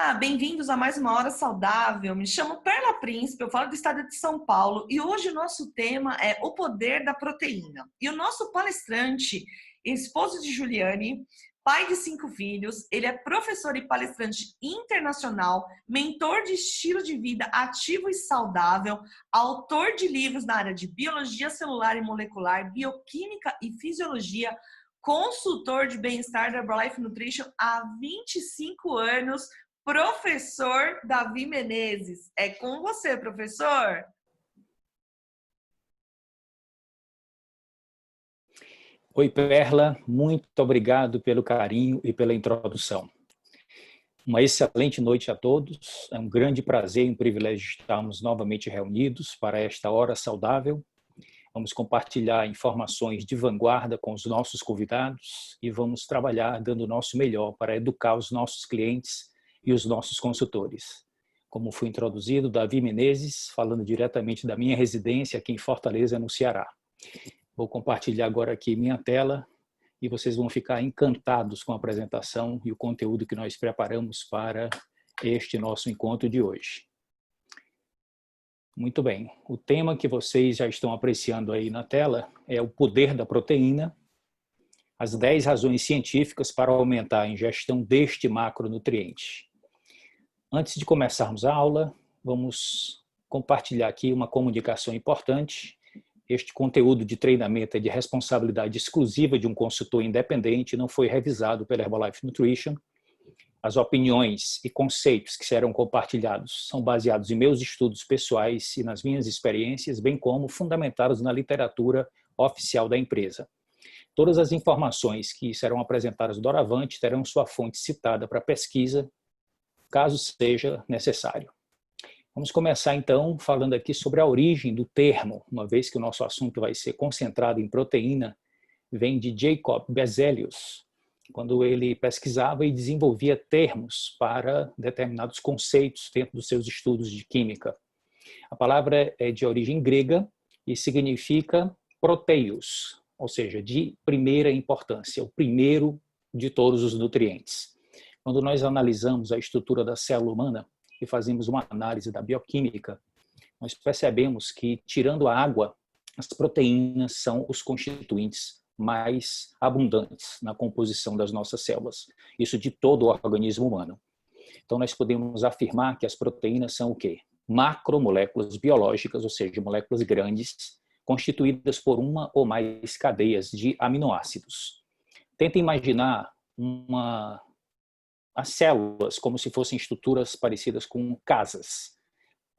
Olá, bem-vindos a mais uma Hora Saudável. Me chamo Perla Príncipe, eu falo do estado de São Paulo e hoje o nosso tema é o poder da proteína. E o nosso palestrante, esposo de Juliane, pai de 5 filhos, ele é professor e palestrante internacional, mentor de estilo de vida ativo e saudável, autor de livros na área de biologia celular e molecular, bioquímica e fisiologia, consultor de bem-estar da Herbalife Nutrition há 25 anos, professor Davi Menezes. É com você, professor. Oi, Perla, muito obrigado pelo carinho e pela introdução. Uma excelente noite a todos. É um grande prazer e um privilégio estarmos novamente reunidos para esta Hora Saudável. Vamos compartilhar informações de vanguarda com os nossos convidados e vamos trabalhar dando o nosso melhor para educar os nossos clientes e os nossos consultores. Como foi introduzido, Davi Menezes, falando diretamente da minha residência aqui em Fortaleza, no Ceará. Vou compartilhar agora aqui minha tela e vocês vão ficar encantados com a apresentação e o conteúdo que nós preparamos para este nosso encontro de hoje. Muito bem, o tema que vocês já estão apreciando aí na tela é o poder da proteína, as 10 razões científicas para aumentar a ingestão deste macronutriente. Antes de começarmos a aula, vamos compartilhar aqui uma comunicação importante. Este conteúdo de treinamento é de responsabilidade exclusiva de um consultor independente e não foi revisado pela Herbalife Nutrition. As opiniões e conceitos que serão compartilhados são baseados em meus estudos pessoais e nas minhas experiências, bem como fundamentados na literatura oficial da empresa. Todas as informações que serão apresentadas doravante terão sua fonte citada para pesquisa, caso seja necessário. Vamos começar então falando aqui sobre a origem do termo, uma vez que o nosso assunto vai ser concentrado em proteína, vem de Jacob Berzelius, quando ele pesquisava e desenvolvia termos para determinados conceitos dentro dos seus estudos de química. A palavra é de origem grega e significa proteios, ou seja, de primeira importância, o primeiro de todos os nutrientes. Quando nós analisamos a estrutura da célula humana e fazemos uma análise da bioquímica, nós percebemos que, tirando a água, as proteínas são os constituintes mais abundantes na composição das nossas células. Isso de todo o organismo humano. Então, nós podemos afirmar que as proteínas são o quê? Macromoléculas biológicas, ou seja, moléculas grandes, constituídas por uma ou mais cadeias de aminoácidos. Tenta imaginar as células como se fossem estruturas parecidas com casas,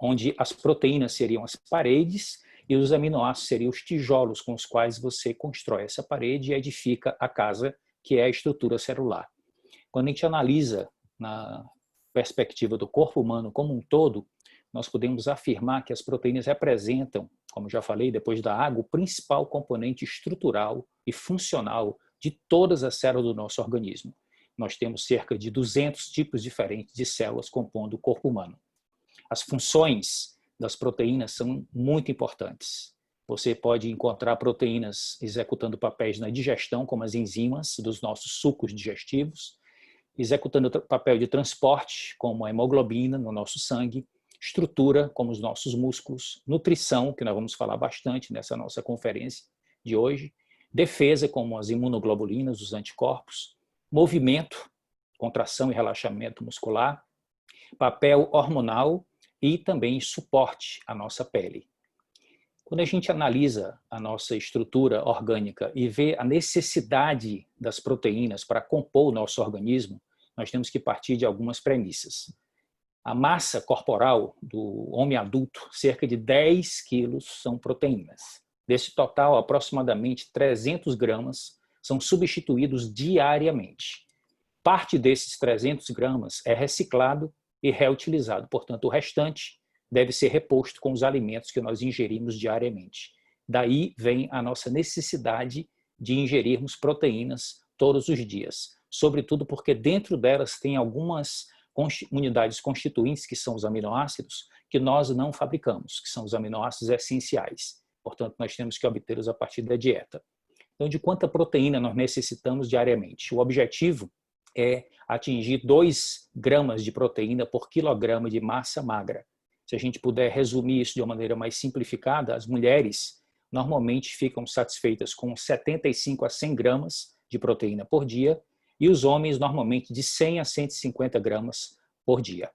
onde as proteínas seriam as paredes e os aminoácidos seriam os tijolos com os quais você constrói essa parede e edifica a casa, que é a estrutura celular. Quando a gente analisa na perspectiva do corpo humano como um todo, nós podemos afirmar que as proteínas representam, como já falei, depois da água, o principal componente estrutural e funcional de todas as células do nosso organismo. Nós temos cerca de 200 tipos diferentes de células compondo o corpo humano. As funções das proteínas são muito importantes. Você pode encontrar proteínas executando papéis na digestão, como as enzimas dos nossos sucos digestivos, executando papel de transporte, como a hemoglobina no nosso sangue, estrutura, como os nossos músculos, nutrição, que nós vamos falar bastante nessa nossa conferência de hoje, defesa, como as imunoglobulinas, os anticorpos, movimento, contração e relaxamento muscular, papel hormonal e também suporte à nossa pele. Quando a gente analisa a nossa estrutura orgânica e vê a necessidade das proteínas para compor o nosso organismo, nós temos que partir de algumas premissas. A massa corporal do homem adulto, cerca de 10 quilos, são proteínas. Desse total, aproximadamente 300 gramas são substituídos diariamente. Parte desses 300 gramas é reciclado e reutilizado, portanto, o restante deve ser reposto com os alimentos que nós ingerimos diariamente. Daí vem a nossa necessidade de ingerirmos proteínas todos os dias, sobretudo porque dentro delas tem algumas unidades constituintes, que são os aminoácidos, que nós não fabricamos, que são os aminoácidos essenciais. Portanto, nós temos que obtê-los a partir da dieta. Então, de quanta proteína nós necessitamos diariamente? O objetivo é atingir 2 gramas de proteína por quilograma de massa magra. Se a gente puder resumir isso de uma maneira mais simplificada, as mulheres normalmente ficam satisfeitas com 75 a 100 gramas de proteína por dia e os homens normalmente de 100 a 150 gramas por dia.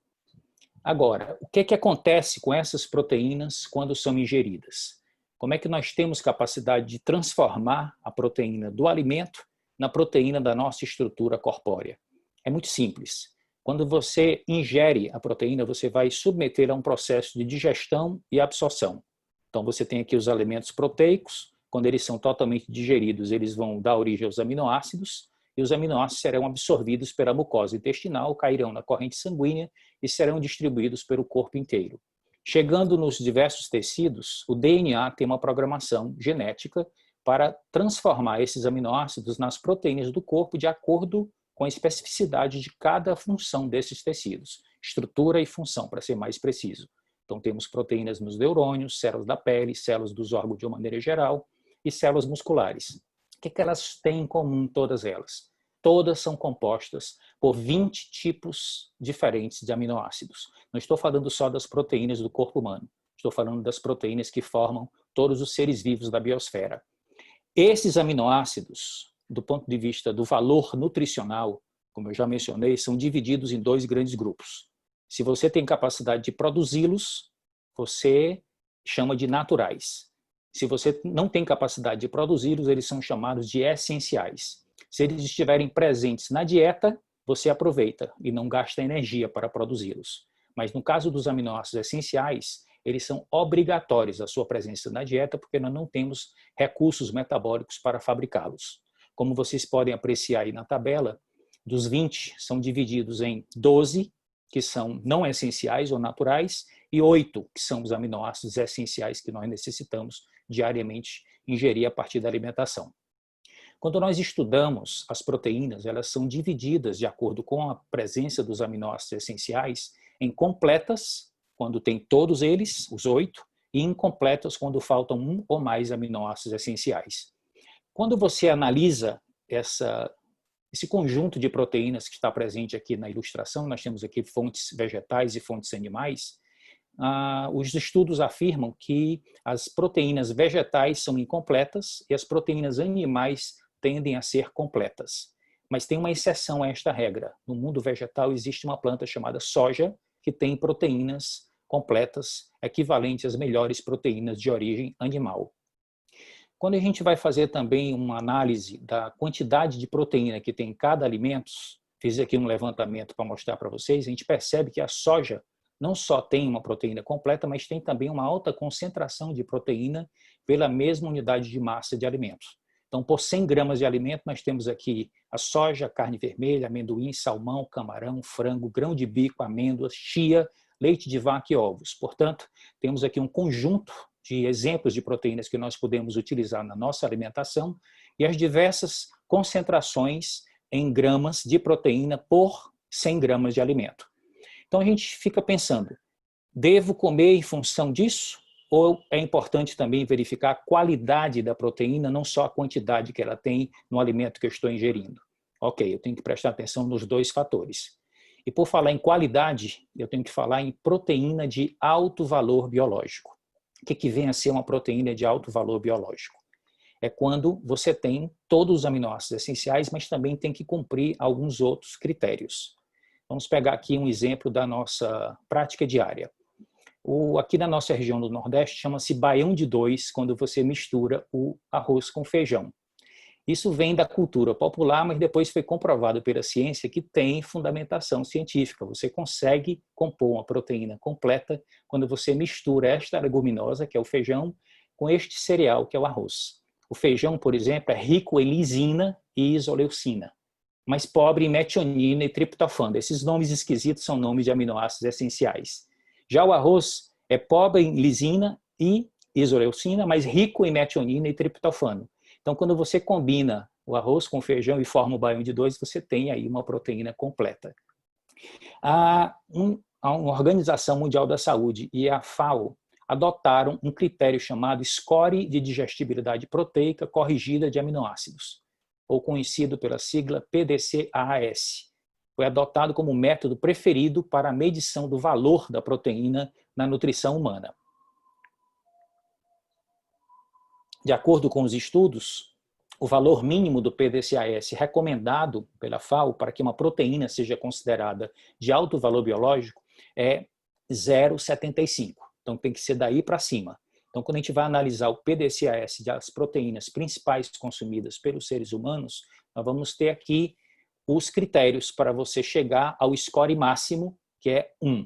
Agora, o que é que acontece com essas proteínas quando são ingeridas? Como é que nós temos capacidade de transformar a proteína do alimento na proteína da nossa estrutura corpórea? É muito simples. Quando você ingere a proteína, você vai submeter a um processo de digestão e absorção. Então, você tem aqui os alimentos proteicos. Quando eles são totalmente digeridos, eles vão dar origem aos aminoácidos, e os aminoácidos serão absorvidos pela mucosa intestinal, cairão na corrente sanguínea e serão distribuídos pelo corpo inteiro. Chegando nos diversos tecidos, o DNA tem uma programação genética para transformar esses aminoácidos nas proteínas do corpo de acordo com a especificidade de cada função desses tecidos, estrutura e função, para ser mais preciso. Então, temos proteínas nos neurônios, células da pele, células dos órgãos de uma maneira geral e células musculares. O que elas têm em comum, todas elas? Todas são compostas por 20 tipos diferentes de aminoácidos. Não estou falando só das proteínas do corpo humano, estou falando das proteínas que formam todos os seres vivos da biosfera. Esses aminoácidos, do ponto de vista do valor nutricional, como eu já mencionei, são divididos em 2 grandes grupos. Se você tem capacidade de produzi-los, você chama de naturais. Se você não tem capacidade de produzi-los, eles são chamados de essenciais. Se eles estiverem presentes na dieta, você aproveita e não gasta energia para produzi-los. Mas no caso dos aminoácidos essenciais, eles são obrigatórios a sua presença na dieta, porque nós não temos recursos metabólicos para fabricá-los. Como vocês podem apreciar aí na tabela, dos 20 são divididos em 12, que são não essenciais ou naturais, e 8, que são os aminoácidos essenciais que nós necessitamos diariamente ingerir a partir da alimentação. Quando nós estudamos as proteínas, elas são divididas de acordo com a presença dos aminoácidos essenciais em completas, quando tem todos eles, os 8, e incompletas, quando faltam um ou mais aminoácidos essenciais. Quando você analisa esse conjunto de proteínas que está presente aqui na ilustração, nós temos aqui fontes vegetais e fontes animais, os estudos afirmam que as proteínas vegetais são incompletas e as proteínas animais tendem a ser completas. Mas tem uma exceção a esta regra. No mundo vegetal existe uma planta chamada soja, que tem proteínas completas, equivalentes às melhores proteínas de origem animal. Quando a gente vai fazer também uma análise da quantidade de proteína que tem em cada alimento, fiz aqui um levantamento para mostrar para vocês, a gente percebe que a soja não só tem uma proteína completa, mas tem também uma alta concentração de proteína pela mesma unidade de massa de alimentos. Então, por 100 gramas de alimento, nós temos aqui a soja, carne vermelha, amendoim, salmão, camarão, frango, grão de bico, amêndoas, chia, leite de vaca e ovos. Portanto, temos aqui um conjunto de exemplos de proteínas que nós podemos utilizar na nossa alimentação e as diversas concentrações em gramas de proteína por 100 gramas de alimento. Então a gente fica pensando, devo comer em função disso? Ou é importante também verificar a qualidade da proteína, não só a quantidade que ela tem no alimento que eu estou ingerindo? Ok, eu tenho que prestar atenção nos 2 fatores. E por falar em qualidade, eu tenho que falar em proteína de alto valor biológico. O que vem a ser uma proteína de alto valor biológico? É quando você tem todos os aminoácidos essenciais, mas também tem que cumprir alguns outros critérios. Vamos pegar aqui um exemplo da nossa prática diária. Aqui na nossa região do Nordeste chama-se baião de 2, quando você mistura o arroz com feijão. Isso vem da cultura popular, mas depois foi comprovado pela ciência que tem fundamentação científica. Você consegue compor uma proteína completa quando você mistura esta leguminosa, que é o feijão, com este cereal, que é o arroz. O feijão, por exemplo, é rico em lisina e isoleucina, mas pobre em metionina e triptofano. Esses nomes esquisitos são nomes de aminoácidos essenciais. Já o arroz é pobre em lisina e isoleucina, mas rico em metionina e triptofano. Então, quando você combina o arroz com o feijão e forma o baião de 2, você tem aí uma proteína completa. A Organização Mundial da Saúde e a FAO adotaram um critério chamado Score de Digestibilidade Proteica Corrigida de Aminoácidos, ou conhecido pela sigla PDCAAS, foi adotado como método preferido para a medição do valor da proteína na nutrição humana. De acordo com os estudos, o valor mínimo do PDCA-S recomendado pela FAO para que uma proteína seja considerada de alto valor biológico é 0,75. Então tem que ser daí para cima. Então quando a gente vai analisar o PDCA-S das proteínas principais consumidas pelos seres humanos, nós vamos ter aqui os critérios para você chegar ao score máximo, que é 1.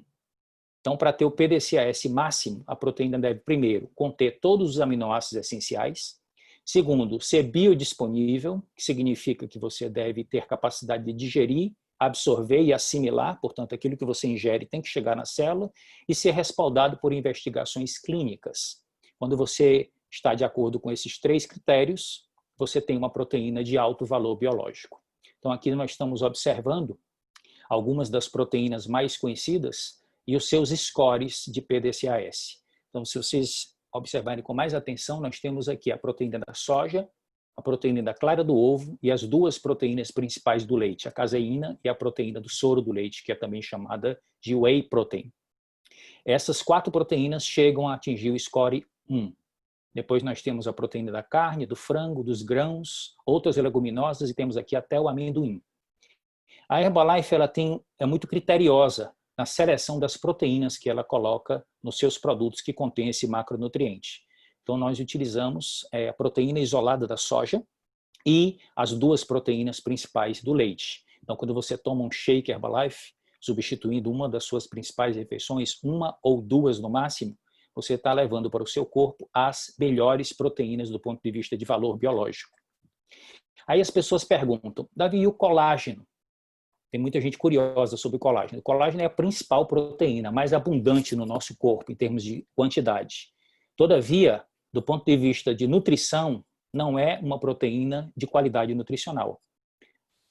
Então, para ter o PDCA-S máximo, a proteína deve, primeiro, conter todos os aminoácidos essenciais. Segundo, ser biodisponível, que significa que você deve ter capacidade de digerir, absorver e assimilar, portanto, aquilo que você ingere tem que chegar na célula, e ser respaldado por investigações clínicas. Quando você está de acordo com esses 3 critérios, você tem uma proteína de alto valor biológico. Então, aqui nós estamos observando algumas das proteínas mais conhecidas e os seus scores de PDCA-S. Então, se vocês observarem com mais atenção, nós temos aqui a proteína da soja, a proteína da clara do ovo e as 2 proteínas principais do leite, a caseína e a proteína do soro do leite, que é também chamada de whey protein. Essas 4 proteínas chegam a atingir o score 1. Depois nós temos a proteína da carne, do frango, dos grãos, outras leguminosas e temos aqui até o amendoim. A Herbalife é muito criteriosa na seleção das proteínas que ela coloca nos seus produtos que contêm esse macronutriente. Então, nós utilizamos a proteína isolada da soja e as 2 proteínas principais do leite. Então, quando você toma um shake Herbalife, substituindo uma das suas principais refeições, 1 ou 2 no máximo, você está levando para o seu corpo as melhores proteínas do ponto de vista de valor biológico. Aí as pessoas perguntam, Davi, e o colágeno? Tem muita gente curiosa sobre o colágeno. O colágeno é a principal proteína mais abundante no nosso corpo, em termos de quantidade. Todavia, do ponto de vista de nutrição, não é uma proteína de qualidade nutricional.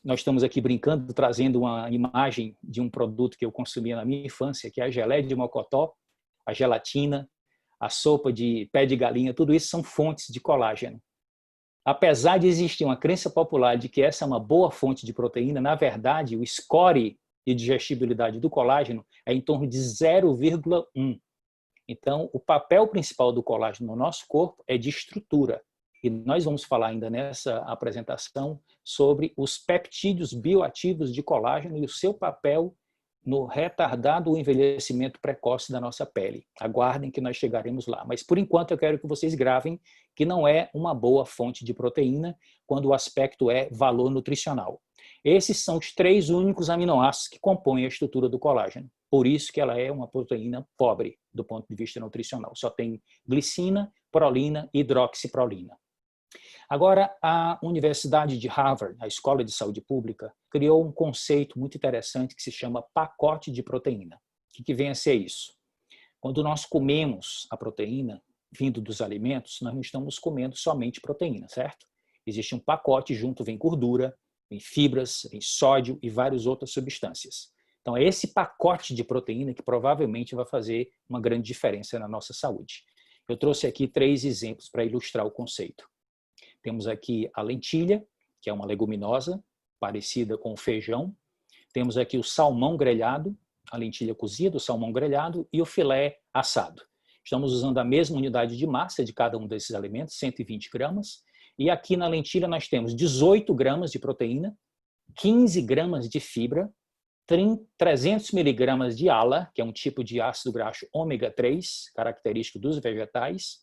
Nós estamos aqui brincando, trazendo uma imagem de um produto que eu consumia na minha infância, que é a geleia de mocotó, a gelatina, a sopa de pé de galinha, tudo isso são fontes de colágeno. Apesar de existir uma crença popular de que essa é uma boa fonte de proteína, na verdade, o score de digestibilidade do colágeno é em torno de 0,1. Então, o papel principal do colágeno no nosso corpo é de estrutura. E nós vamos falar ainda nessa apresentação sobre os peptídeos bioativos de colágeno e o seu papel no retardado envelhecimento precoce da nossa pele. Aguardem que nós chegaremos lá. Mas, por enquanto, eu quero que vocês gravem que não é uma boa fonte de proteína quando o aspecto é valor nutricional. Esses são os 3 únicos aminoácidos que compõem a estrutura do colágeno. Por isso que ela é uma proteína pobre do ponto de vista nutricional. Só tem glicina, prolina e hidroxiprolina. Agora, a Universidade de Harvard, a Escola de Saúde Pública, criou um conceito muito interessante que se chama pacote de proteína. O que vem a ser isso? Quando nós comemos a proteína vindo dos alimentos, nós não estamos comendo somente proteína, certo? Existe um pacote, junto vem gordura, vem fibras, vem sódio e várias outras substâncias. Então, é esse pacote de proteína que provavelmente vai fazer uma grande diferença na nossa saúde. Eu trouxe aqui 3 exemplos para ilustrar o conceito. Temos aqui a lentilha, que é uma leguminosa, parecida com o feijão. Temos aqui o salmão grelhado, a lentilha cozida, o salmão grelhado e o filé assado. Estamos usando a mesma unidade de massa de cada um desses alimentos, 120 gramas. E aqui na lentilha nós temos 18 gramas de proteína, 15 gramas de fibra, 300 miligramas de ALA, que é um tipo de ácido graxo ômega 3, característico dos vegetais.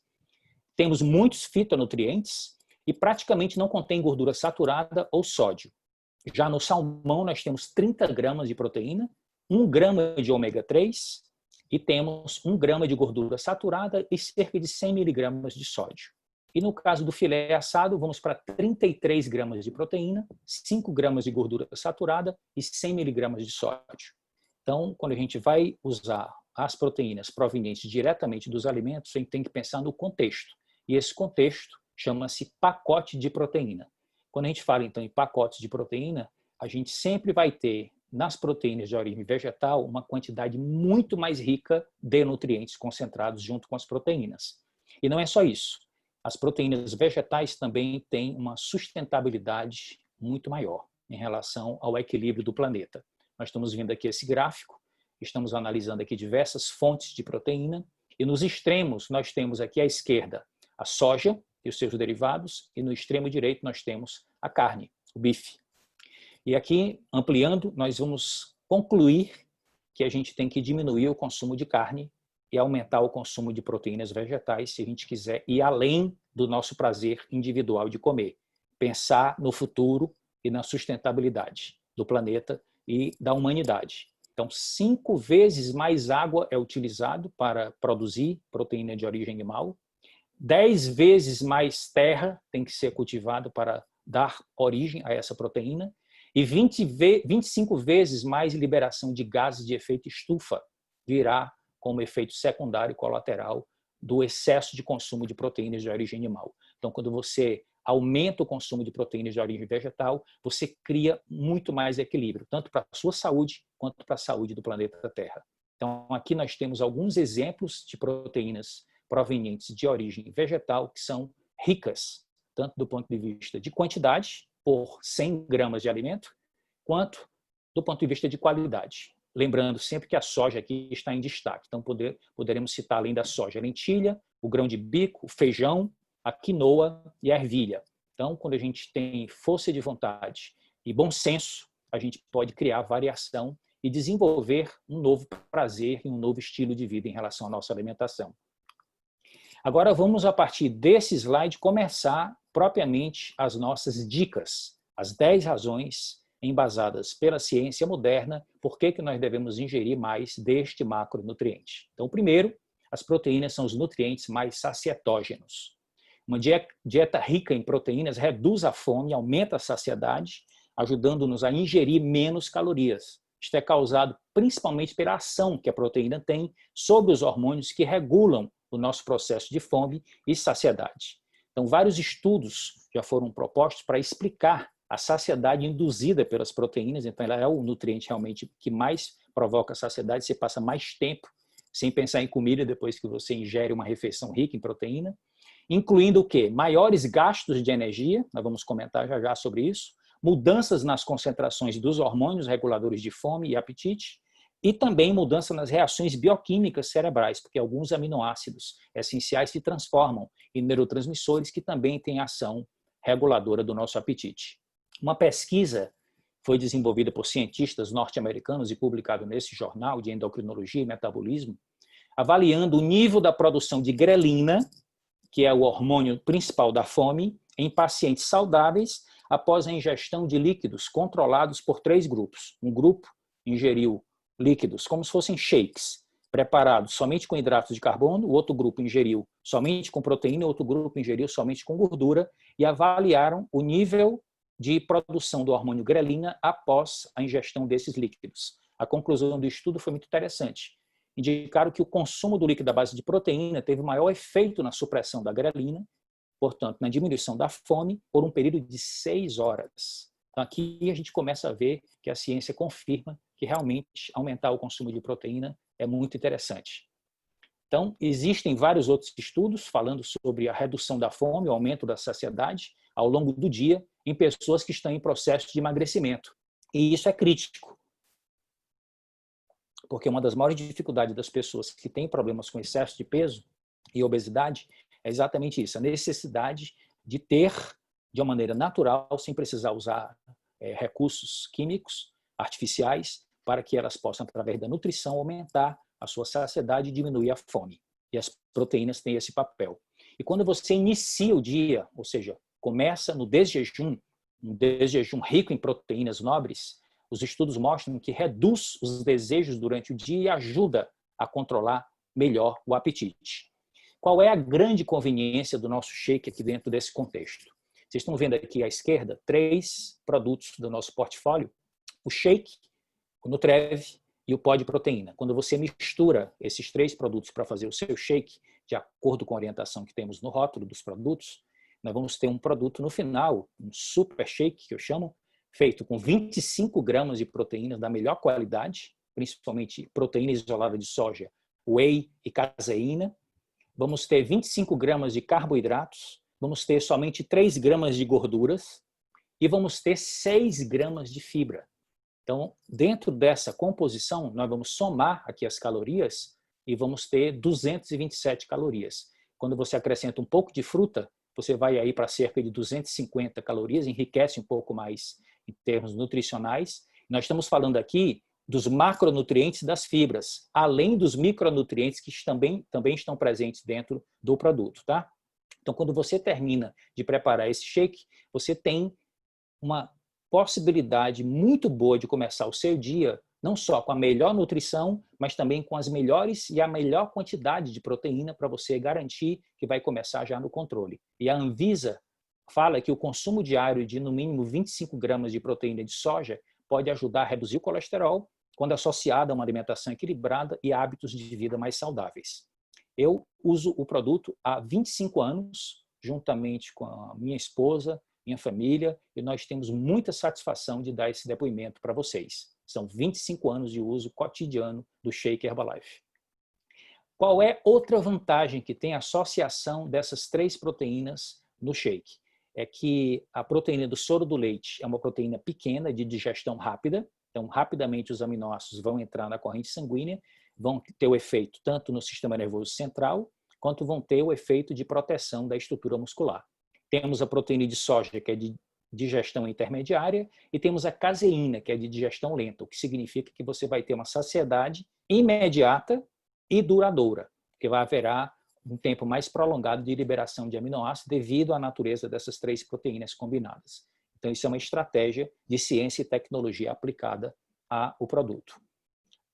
Temos muitos fitonutrientes e praticamente não contém gordura saturada ou sódio. Já no salmão nós temos 30 gramas de proteína, 1 grama de ômega 3 e temos 1 grama de gordura saturada e cerca de 100 miligramas de sódio. E no caso do filé assado, vamos para 33 gramas de proteína, 5 gramas de gordura saturada e 100 miligramas de sódio. Então, quando a gente vai usar as proteínas provenientes diretamente dos alimentos, a gente tem que pensar no contexto. E esse contexto chama-se pacote de proteína. Quando a gente fala, então, em pacotes de proteína, a gente sempre vai ter, nas proteínas de origem vegetal, uma quantidade muito mais rica de nutrientes concentrados junto com as proteínas. E não é só isso. As proteínas vegetais também têm uma sustentabilidade muito maior em relação ao equilíbrio do planeta. nós estamos vendo aqui esse gráfico, estamos analisando aqui diversas fontes de proteína, e nos extremos nós temos aqui à esquerda a soja e os seus derivados, e no extremo direito nós temos a carne, o bife. E aqui, ampliando, nós vamos concluir que a gente tem que diminuir o consumo de carne e aumentar o consumo de proteínas vegetais se a gente quiser ir além do nosso prazer individual de comer. Pensar no futuro e na sustentabilidade do planeta e da humanidade. Então, 5 vezes mais água é utilizado para produzir proteína de origem animal, 10 vezes mais terra tem que ser cultivado para dar origem a essa proteína, e 25 vezes mais liberação de gases de efeito estufa virá como efeito secundário e colateral do excesso de consumo de proteínas de origem animal. Então, quando você aumenta o consumo de proteínas de origem vegetal, você cria muito mais equilíbrio, tanto para a sua saúde quanto para a saúde do planeta Terra. Então, aqui nós temos alguns exemplos de proteínas provenientes de origem vegetal que são ricas, tanto do ponto de vista de quantidade, por 100 gramas de alimento, quanto do ponto de vista de qualidade. Lembrando sempre que a soja aqui está em destaque. Então, poderemos citar, além da soja, a lentilha, o grão de bico, o feijão, a quinoa e a ervilha. Então, quando a gente tem força de vontade e bom senso, a gente pode criar variação e desenvolver um novo prazer e um novo estilo de vida em relação à nossa alimentação. Agora vamos, a partir desse slide, começar propriamente as nossas dicas, as 10 razões embasadas pela ciência moderna por que nós devemos ingerir mais deste macronutriente. Então, primeiro, as proteínas são os nutrientes mais sacietógenos. Uma dieta rica em proteínas reduz a fome, aumenta a saciedade, ajudando-nos a ingerir menos calorias. Isto é causado principalmente pela ação que a proteína tem sobre os hormônios que regulam o nosso processo de fome e saciedade. Então, vários estudos já foram propostos para explicar a saciedade induzida pelas proteínas. Então, ela é o nutriente realmente que mais provoca saciedade. Você passa mais tempo sem pensar em comida depois que você ingere uma refeição rica em proteína, incluindo o quê? Maiores gastos de energia, nós vamos comentar já já sobre isso, mudanças nas concentrações dos hormônios reguladores de fome e apetite, e também mudança nas reações bioquímicas cerebrais, porque alguns aminoácidos essenciais se transformam em neurotransmissores que também têm ação reguladora do nosso apetite. Uma pesquisa foi desenvolvida por cientistas norte-americanos e publicada nesse jornal de endocrinologia e metabolismo, avaliando o nível da produção de grelina, que é o hormônio principal da fome, em pacientes saudáveis após a ingestão de líquidos controlados por 3 grupos. Um grupo ingeriu líquidos como se fossem shakes, preparados somente com hidratos de carbono, o outro grupo ingeriu somente com proteína, o outro grupo ingeriu somente com gordura, e avaliaram o nível de produção do hormônio grelina após a ingestão desses líquidos. A conclusão do estudo foi muito interessante. Indicaram que o consumo do líquido à base de proteína teve maior efeito na supressão da grelina, portanto, na diminuição da fome, por um período de 6 horas. Então, aqui a gente começa a ver que a ciência confirma que realmente aumentar o consumo de proteína é muito interessante. Então, existem vários outros estudos falando sobre a redução da fome, o aumento da saciedade ao longo do dia em pessoas que estão em processo de emagrecimento. E isso é crítico, porque uma das maiores dificuldades das pessoas que têm problemas com excesso de peso e obesidade é exatamente isso, a necessidade de ter, de uma maneira natural, sem precisar usar recursos químicos, artificiais, para que elas possam, através da nutrição, aumentar a sua saciedade e diminuir a fome. E as proteínas têm esse papel. E quando você inicia o dia, ou seja, começa no desjejum, um desjejum rico em proteínas nobres, os estudos mostram que reduz os desejos durante o dia e ajuda a controlar melhor o apetite. Qual é a grande conveniência do nosso shake aqui dentro desse contexto? Vocês estão vendo aqui à esquerda 3 produtos do nosso portfólio: o shake, o Nutrev e o pó de proteína. Quando você mistura esses 3 produtos para fazer o seu shake, de acordo com a orientação que temos no rótulo dos produtos, nós vamos ter um produto no final, um super shake, que eu chamo, feito com 25 gramas de proteínas da melhor qualidade, principalmente proteína isolada de soja, whey e caseína. Vamos ter 25 gramas de carboidratos, vamos ter somente 3 gramas de gorduras e vamos ter 6 gramas de fibra. Então, dentro dessa composição, nós vamos somar aqui as calorias e vamos ter 227 calorias. Quando você acrescenta um pouco de fruta, você vai aí para cerca de 250 calorias, enriquece um pouco mais em termos nutricionais. Nós estamos falando aqui dos macronutrientes das fibras, além dos micronutrientes que também estão presentes dentro do produto, tá? Então, quando você termina de preparar esse shake, você tem uma possibilidade muito boa de começar o seu dia, não só com a melhor nutrição, mas também com as melhores e a melhor quantidade de proteína para você garantir que vai começar já no controle. E a Anvisa fala que o consumo diário de no mínimo 25 gramas de proteína de soja pode ajudar a reduzir o colesterol quando associado a uma alimentação equilibrada e hábitos de vida mais saudáveis. Eu uso o produto há 25 anos, juntamente com a minha esposa, minha família, e nós temos muita satisfação de dar esse depoimento para vocês. São 25 anos de uso cotidiano do Shake Herbalife. Qual é outra vantagem que tem a associação dessas 3 proteínas no shake? É que a proteína do soro do leite é uma proteína pequena, de digestão rápida, então rapidamente os aminoácidos vão entrar na corrente sanguínea, vão ter o efeito tanto no sistema nervoso central, quanto vão ter o efeito de proteção da estrutura muscular. Temos a proteína de soja, que é de digestão intermediária, e temos a caseína, que é de digestão lenta, o que significa que você vai ter uma saciedade imediata e duradoura, porque vai haverá um tempo mais prolongado de liberação de aminoácidos devido à natureza dessas 3 proteínas combinadas. Então, isso é uma estratégia de ciência e tecnologia aplicada ao produto.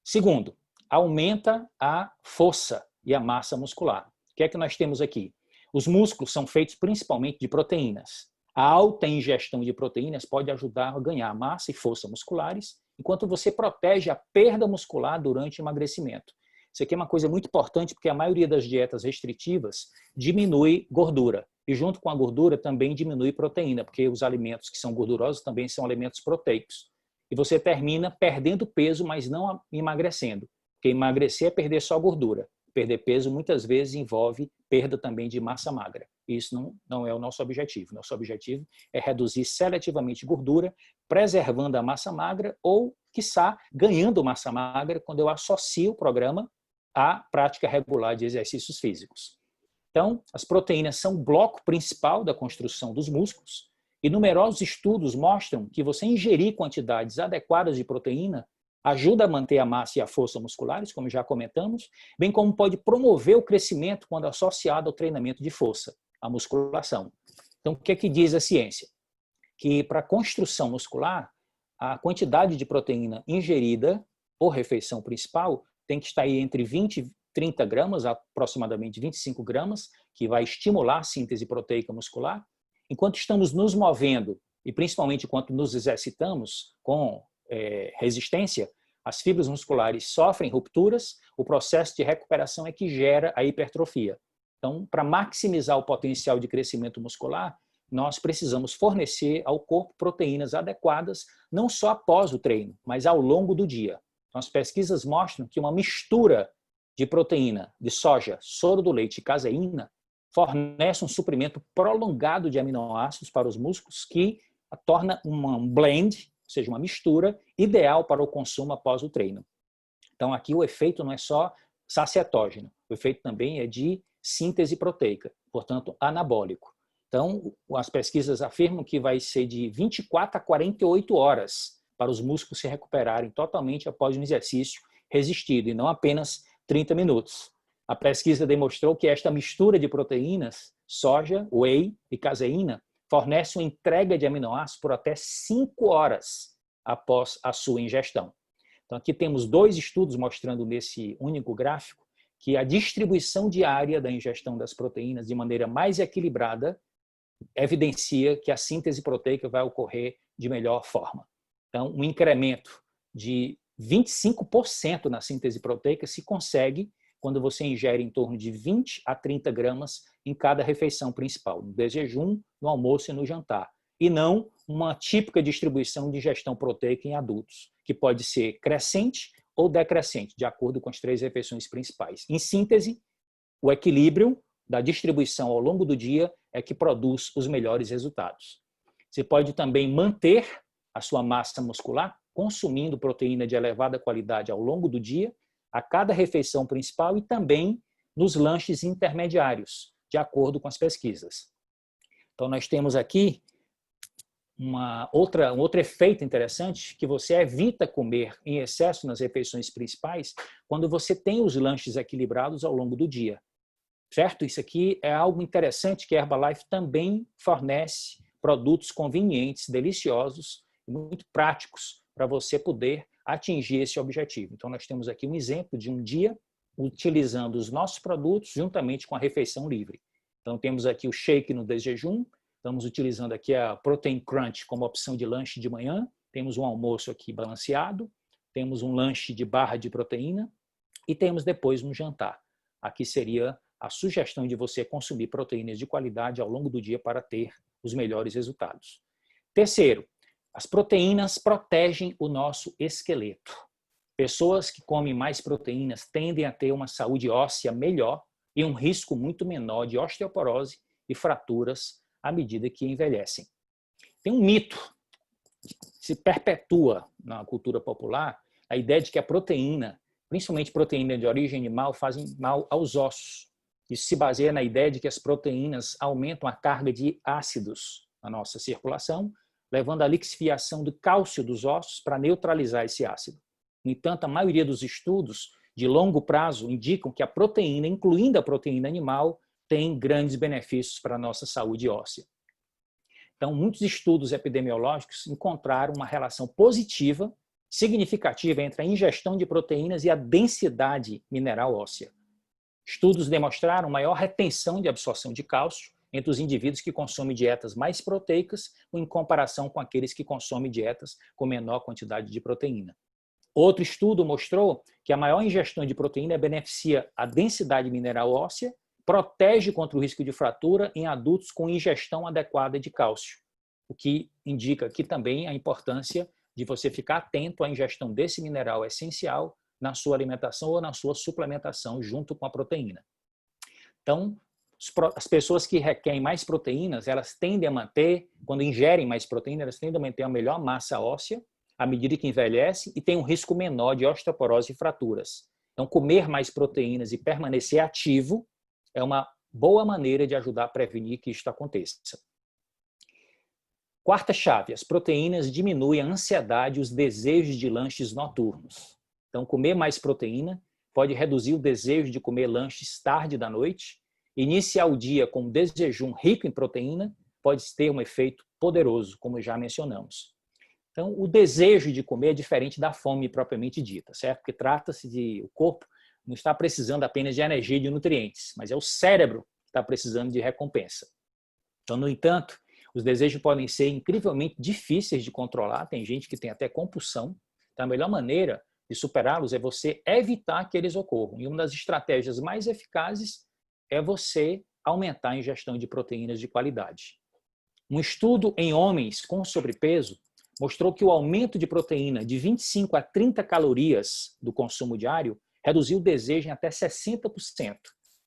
Segundo, aumenta a força e a massa muscular. O que é que nós temos aqui? Os músculos são feitos principalmente de proteínas. A alta ingestão de proteínas pode ajudar a ganhar massa e força musculares, enquanto você protege a perda muscular durante o emagrecimento. Isso aqui é uma coisa muito importante, porque a maioria das dietas restritivas diminui gordura. E junto com a gordura também diminui proteína, porque os alimentos que são gordurosos também são alimentos proteicos. E você termina perdendo peso, mas não emagrecendo. Porque emagrecer é perder só gordura. Perder peso muitas vezes envolve perda também de massa magra. Isso não é o nosso objetivo. Nosso objetivo é reduzir seletivamente gordura, preservando a massa magra ou, quiçá, ganhando massa magra quando eu associo o programa à prática regular de exercícios físicos. Então, as proteínas são o bloco principal da construção dos músculos e numerosos estudos mostram que você ingerir quantidades adequadas de proteína ajuda a manter a massa e a força musculares, como já comentamos, bem como pode promover o crescimento quando associado ao treinamento de força, a musculação. Então, o que é que diz a ciência? Que para a construção muscular, a quantidade de proteína ingerida por refeição principal tem que estar aí entre 20 e 30 gramas, aproximadamente 25 gramas, que vai estimular a síntese proteica muscular. Enquanto estamos nos movendo, e principalmente enquanto nos exercitamos com resistência, as fibras musculares sofrem rupturas, o processo de recuperação é que gera a hipertrofia. Então, para maximizar o potencial de crescimento muscular, nós precisamos fornecer ao corpo proteínas adequadas, não só após o treino, mas ao longo do dia. Então, as pesquisas mostram que uma mistura de proteína de soja, soro do leite e caseína fornece um suprimento prolongado de aminoácidos para os músculos que torna um blend, ou seja, uma mistura ideal para o consumo após o treino. Então, aqui o efeito não é só sacietógeno, o efeito também é de síntese proteica, portanto, anabólico. Então, as pesquisas afirmam que vai ser de 24 a 48 horas para os músculos se recuperarem totalmente após um exercício resistido, e não apenas 30 minutos. A pesquisa demonstrou que esta mistura de proteínas, soja, whey e caseína, fornece uma entrega de aminoácidos por até 5 horas após a sua ingestão. Então, aqui temos 2 estudos mostrando nesse único gráfico que a distribuição diária da ingestão das proteínas de maneira mais equilibrada evidencia que a síntese proteica vai ocorrer de melhor forma. Então, um incremento de 25% na síntese proteica se consegue quando você ingere em torno de 20 a 30 gramas em cada refeição principal, no jejum, no almoço e no jantar, e não uma típica distribuição de ingestão proteica em adultos, que pode ser crescente ou decrescente, de acordo com as 3 refeições principais. Em síntese, o equilíbrio da distribuição ao longo do dia é que produz os melhores resultados. Você pode também manter a sua massa muscular consumindo proteína de elevada qualidade ao longo do dia, a cada refeição principal e também nos lanches intermediários, de acordo com as pesquisas. Então, nós temos aqui um outro efeito interessante, que você evita comer em excesso nas refeições principais quando você tem os lanches equilibrados ao longo do dia. Certo? Isso aqui é algo interessante que a Herbalife também fornece produtos convenientes, deliciosos e muito práticos para você poder atingir esse objetivo. Então, nós temos aqui um exemplo de um dia utilizando os nossos produtos juntamente com a refeição livre. Então, temos aqui o shake no desjejum, estamos utilizando aqui a Protein Crunch como opção de lanche de manhã, temos um almoço aqui balanceado, temos um lanche de barra de proteína e temos depois um jantar. Aqui seria a sugestão de você consumir proteínas de qualidade ao longo do dia para ter os melhores resultados. Terceiro, as proteínas protegem o nosso esqueleto. Pessoas que comem mais proteínas tendem a ter uma saúde óssea melhor e um risco muito menor de osteoporose e fraturas à medida que envelhecem. Tem um mito que se perpetua na cultura popular, a ideia de que a proteína, principalmente proteína de origem animal, fazem mal aos ossos. Isso se baseia na ideia de que as proteínas aumentam a carga de ácidos na nossa circulação, levando à lixiviação do cálcio dos ossos para neutralizar esse ácido. No entanto, a maioria dos estudos de longo prazo indicam que a proteína, incluindo a proteína animal, tem grandes benefícios para a nossa saúde óssea. Então, muitos estudos epidemiológicos encontraram uma relação positiva, significativa entre a ingestão de proteínas e a densidade mineral óssea. Estudos demonstraram maior retenção de absorção de cálcio entre os indivíduos que consomem dietas mais proteicas em comparação com aqueles que consomem dietas com menor quantidade de proteína. Outro estudo mostrou que a maior ingestão de proteína beneficia a densidade mineral óssea, protege contra o risco de fratura em adultos com ingestão adequada de cálcio, o que indica aqui também a importância de você ficar atento à ingestão desse mineral essencial na sua alimentação ou na sua suplementação junto com a proteína. Então, as pessoas que requerem mais proteínas, elas tendem a manter, quando ingerem mais proteína, elas tendem a manter a melhor massa óssea à medida que envelhece e tem um risco menor de osteoporose e fraturas. Então, comer mais proteínas e permanecer ativo é uma boa maneira de ajudar a prevenir que isto aconteça. Quarta chave, as proteínas diminuem a ansiedade e os desejos de lanches noturnos. Então, comer mais proteína pode reduzir o desejo de comer lanches tarde da noite. Iniciar o dia com um desjejum rico em proteína pode ter um efeito poderoso, como já mencionamos. Então, o desejo de comer é diferente da fome propriamente dita, certo? Porque trata-se de o corpo não está precisando apenas de energia e de nutrientes, mas é o cérebro que está precisando de recompensa. Então, no entanto, os desejos podem ser incrivelmente difíceis de controlar, tem gente que tem até compulsão. Então, a melhor maneira de superá-los é você evitar que eles ocorram. E uma das estratégias mais eficazes é você aumentar a ingestão de proteínas de qualidade. Um estudo em homens com sobrepeso mostrou que o aumento de proteína de 25 a 30 calorias do consumo diário reduziu o desejo em até 60%.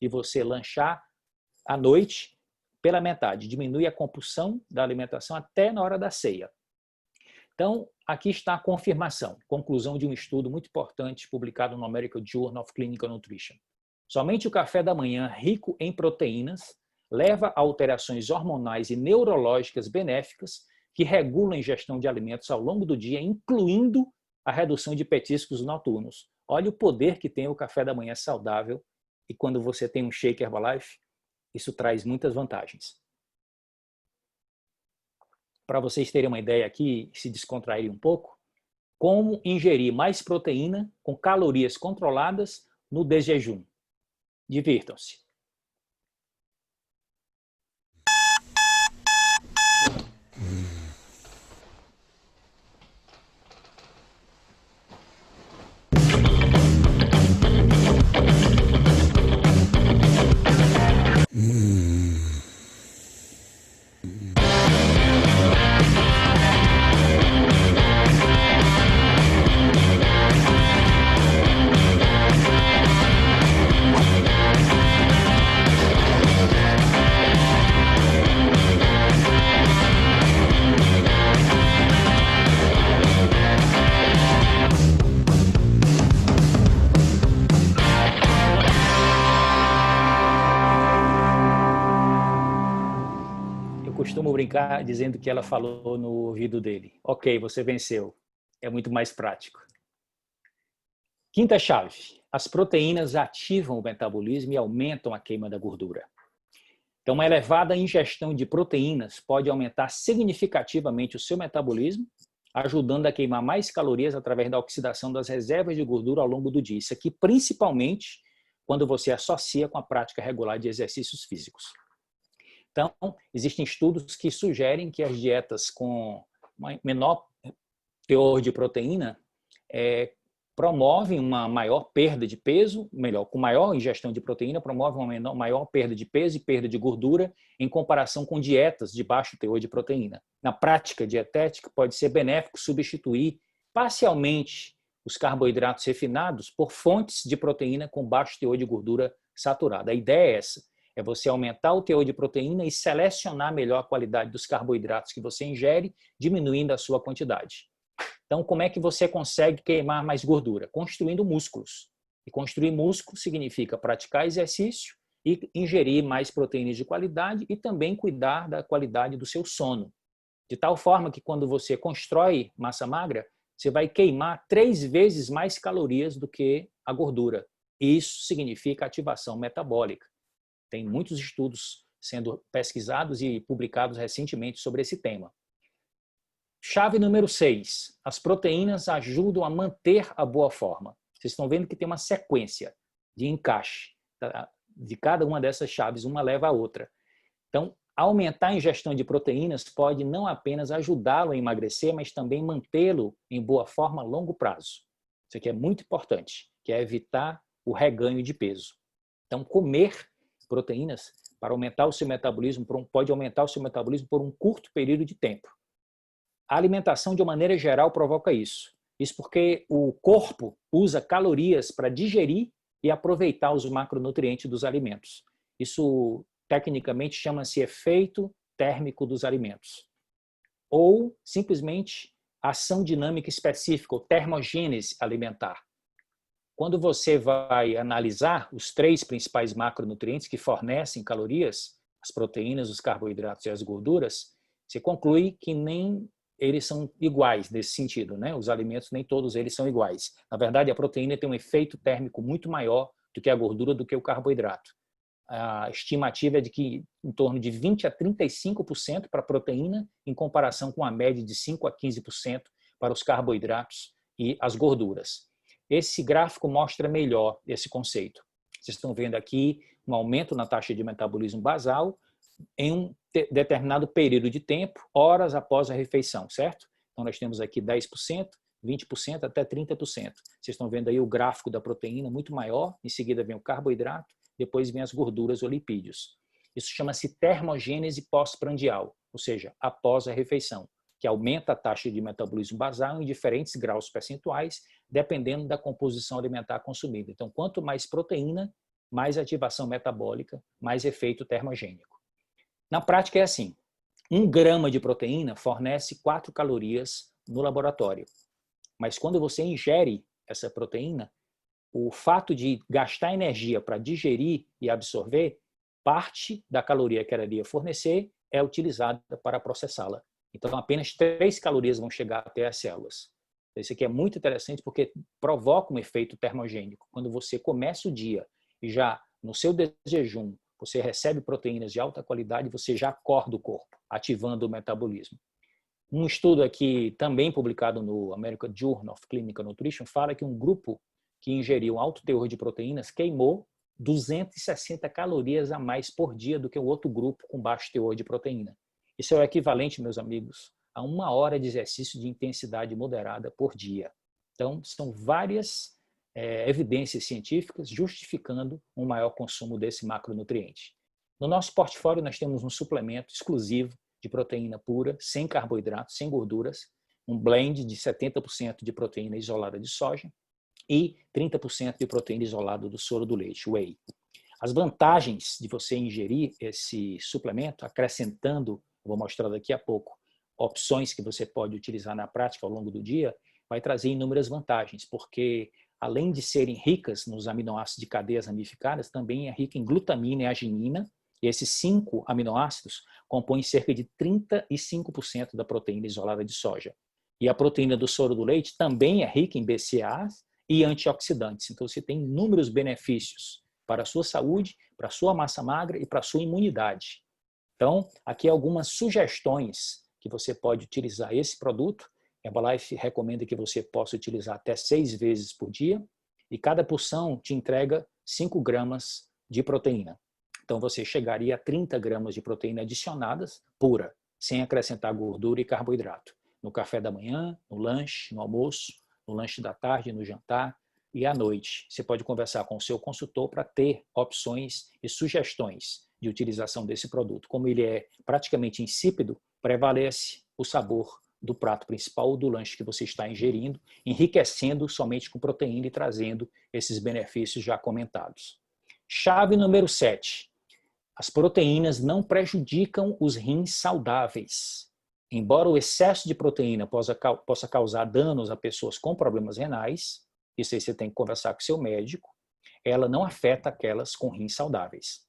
E você lanchar à noite pela metade, diminui a compulsão da alimentação até na hora da ceia. Então, aqui está a confirmação, conclusão de um estudo muito importante publicado no American Journal of Clinical Nutrition. Somente o café da manhã rico em proteínas leva a alterações hormonais e neurológicas benéficas que regulam a ingestão de alimentos ao longo do dia, incluindo a redução de petiscos noturnos. Olha o poder que tem o café da manhã saudável e quando você tem um shake Herbalife, isso traz muitas vantagens. Para vocês terem uma ideia aqui, se descontraírem um pouco, como ingerir mais proteína com calorias controladas no desjejum. Divirtam-se. costumo brincar dizendo que ela falou no ouvido dele. Ok, você venceu. É muito mais prático. Quinta chave. As proteínas ativam o metabolismo e aumentam a queima da gordura. Então, uma elevada ingestão de proteínas pode aumentar significativamente o seu metabolismo, ajudando a queimar mais calorias através da oxidação das reservas de gordura ao longo do dia. Isso aqui, principalmente, quando você associa com a prática regular de exercícios físicos. Então, existem estudos que sugerem que as dietas com menor teor de proteína promovem uma maior perda de peso, melhor, com maior ingestão de proteína, promove uma maior perda de peso e perda de gordura em comparação com dietas de baixo teor de proteína. Na prática dietética, pode ser benéfico substituir parcialmente os carboidratos refinados por fontes de proteína com baixo teor de gordura saturada. A ideia é essa, é você aumentar o teor de proteína e selecionar melhor a qualidade dos carboidratos que você ingere, diminuindo a sua quantidade. Então, como é que você consegue queimar mais gordura? Construindo músculos. E construir músculo significa praticar exercício e ingerir mais proteínas de qualidade e também cuidar da qualidade do seu sono. De tal forma que quando você constrói massa magra, você vai queimar 3 vezes mais calorias do que a gordura. Isso significa ativação metabólica. Tem muitos estudos sendo pesquisados e publicados recentemente sobre esse tema. Chave número 6. As proteínas ajudam a manter a boa forma. Vocês estão vendo que tem uma sequência de encaixe. De cada uma dessas chaves, uma leva a outra. Então, aumentar a ingestão de proteínas pode não apenas ajudá-lo a emagrecer, mas também mantê-lo em boa forma a longo prazo. Isso aqui é muito importante, que é evitar o reganho de peso. Então, comer proteínas para aumentar o seu metabolismo, pode aumentar o seu metabolismo por um curto período de tempo. A alimentação, de uma maneira geral, provoca isso. Isso porque o corpo usa calorias para digerir e aproveitar os macronutrientes dos alimentos. Isso, tecnicamente, chama-se efeito térmico dos alimentos. Ou, simplesmente, ação dinâmica específica, ou termogênese alimentar. Quando você vai analisar os 3 principais macronutrientes que fornecem calorias, as proteínas, os carboidratos e as gorduras, você conclui que nem eles são iguais nesse sentido, né? Os alimentos, nem todos eles são iguais. Na verdade, a proteína tem um efeito térmico muito maior do que a gordura, do que o carboidrato. A estimativa é de que em torno de 20% a 35% para a proteína, em comparação com a média de 5% a 15% para os carboidratos e as gorduras. Esse gráfico mostra melhor esse conceito. Vocês estão vendo aqui um aumento na taxa de metabolismo basal em um determinado período de tempo, horas após a refeição, certo? Então, nós temos aqui 10%, 20%, até 30%. Vocês estão vendo aí o gráfico da proteína muito maior, em seguida vem o carboidrato, depois vem as gorduras ou lipídios. Isso chama-se termogênese pós-prandial, ou seja, após a refeição, que aumenta a taxa de metabolismo basal em diferentes graus percentuais, dependendo da composição alimentar consumida. Então, quanto mais proteína, mais ativação metabólica, mais efeito termogênico. Na prática é assim, 1 grama de proteína fornece 4 calorias no laboratório. Mas quando você ingere essa proteína, o fato de gastar energia para digerir e absorver, parte da caloria que ela iria fornecer é utilizada para processá-la. Então, apenas 3 calorias vão chegar até as células. Isso aqui é muito interessante porque provoca um efeito termogênico. Quando você começa o dia e já no seu jejum, você recebe proteínas de alta qualidade, você já acorda o corpo, ativando o metabolismo. Um estudo aqui, também publicado no American Journal of Clinical Nutrition, fala que um grupo que ingeriu um alto teor de proteínas queimou 260 calorias a mais por dia do que o outro grupo com baixo teor de proteína. Isso é o equivalente, meus amigos, a 1 hora de exercício de intensidade moderada por dia. Então, são várias evidências científicas justificando um maior consumo desse macronutriente. No nosso portfólio, nós temos um suplemento exclusivo de proteína pura, sem carboidratos, sem gorduras, um blend de 70% de proteína isolada de soja e 30% de proteína isolada do soro do leite, whey. As vantagens de você ingerir esse suplemento, acrescentando, vou mostrar daqui a pouco, opções que você pode utilizar na prática ao longo do dia, vai trazer inúmeras vantagens, porque além de serem ricas nos aminoácidos de cadeias ramificadas, também é rica em glutamina e arginina, E esses 5 aminoácidos compõem cerca de 35% da proteína isolada de soja. E a proteína do soro do leite também é rica em BCAA e antioxidantes. Então, você tem inúmeros benefícios para a sua saúde, para a sua massa magra e para a sua imunidade. Então, aqui algumas sugestões que você pode utilizar esse produto. A Herbalife recomenda que você possa utilizar até 6 vezes por dia e cada porção te entrega 5 gramas de proteína. Então, você chegaria a 30 gramas de proteína adicionadas, pura, sem acrescentar gordura e carboidrato. No café da manhã, no lanche, no almoço, no lanche da tarde, no jantar e à noite. Você pode conversar com o seu consultor para ter opções e sugestões de utilização desse produto. Como ele é praticamente insípido, prevalece o sabor do prato principal ou do lanche que você está ingerindo, enriquecendo somente com proteína e trazendo esses benefícios já comentados. Chave número 7. As proteínas não prejudicam os rins saudáveis. Embora o excesso de proteína possa causar danos a pessoas com problemas renais, isso aí você tem que conversar com seu médico, ela não afeta aquelas com rins saudáveis.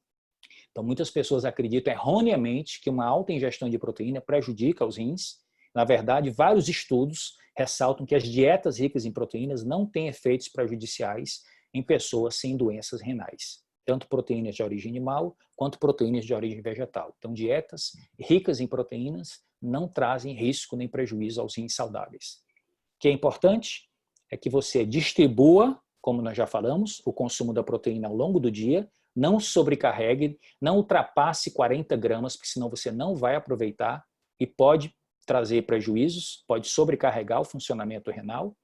Então, muitas pessoas acreditam erroneamente que uma alta ingestão de proteína prejudica os rins. Na verdade, vários estudos ressaltam que as dietas ricas em proteínas não têm efeitos prejudiciais em pessoas sem doenças renais. Tanto proteínas de origem animal, quanto proteínas de origem vegetal. Então, dietas ricas em proteínas não trazem risco nem prejuízo aos rins saudáveis. O que é importante é que você distribua, como nós já falamos, o consumo da proteína ao longo do dia, não sobrecarregue, não ultrapasse 40 gramas, porque senão você não vai aproveitar e pode trazer prejuízos, pode sobrecarregar o funcionamento renal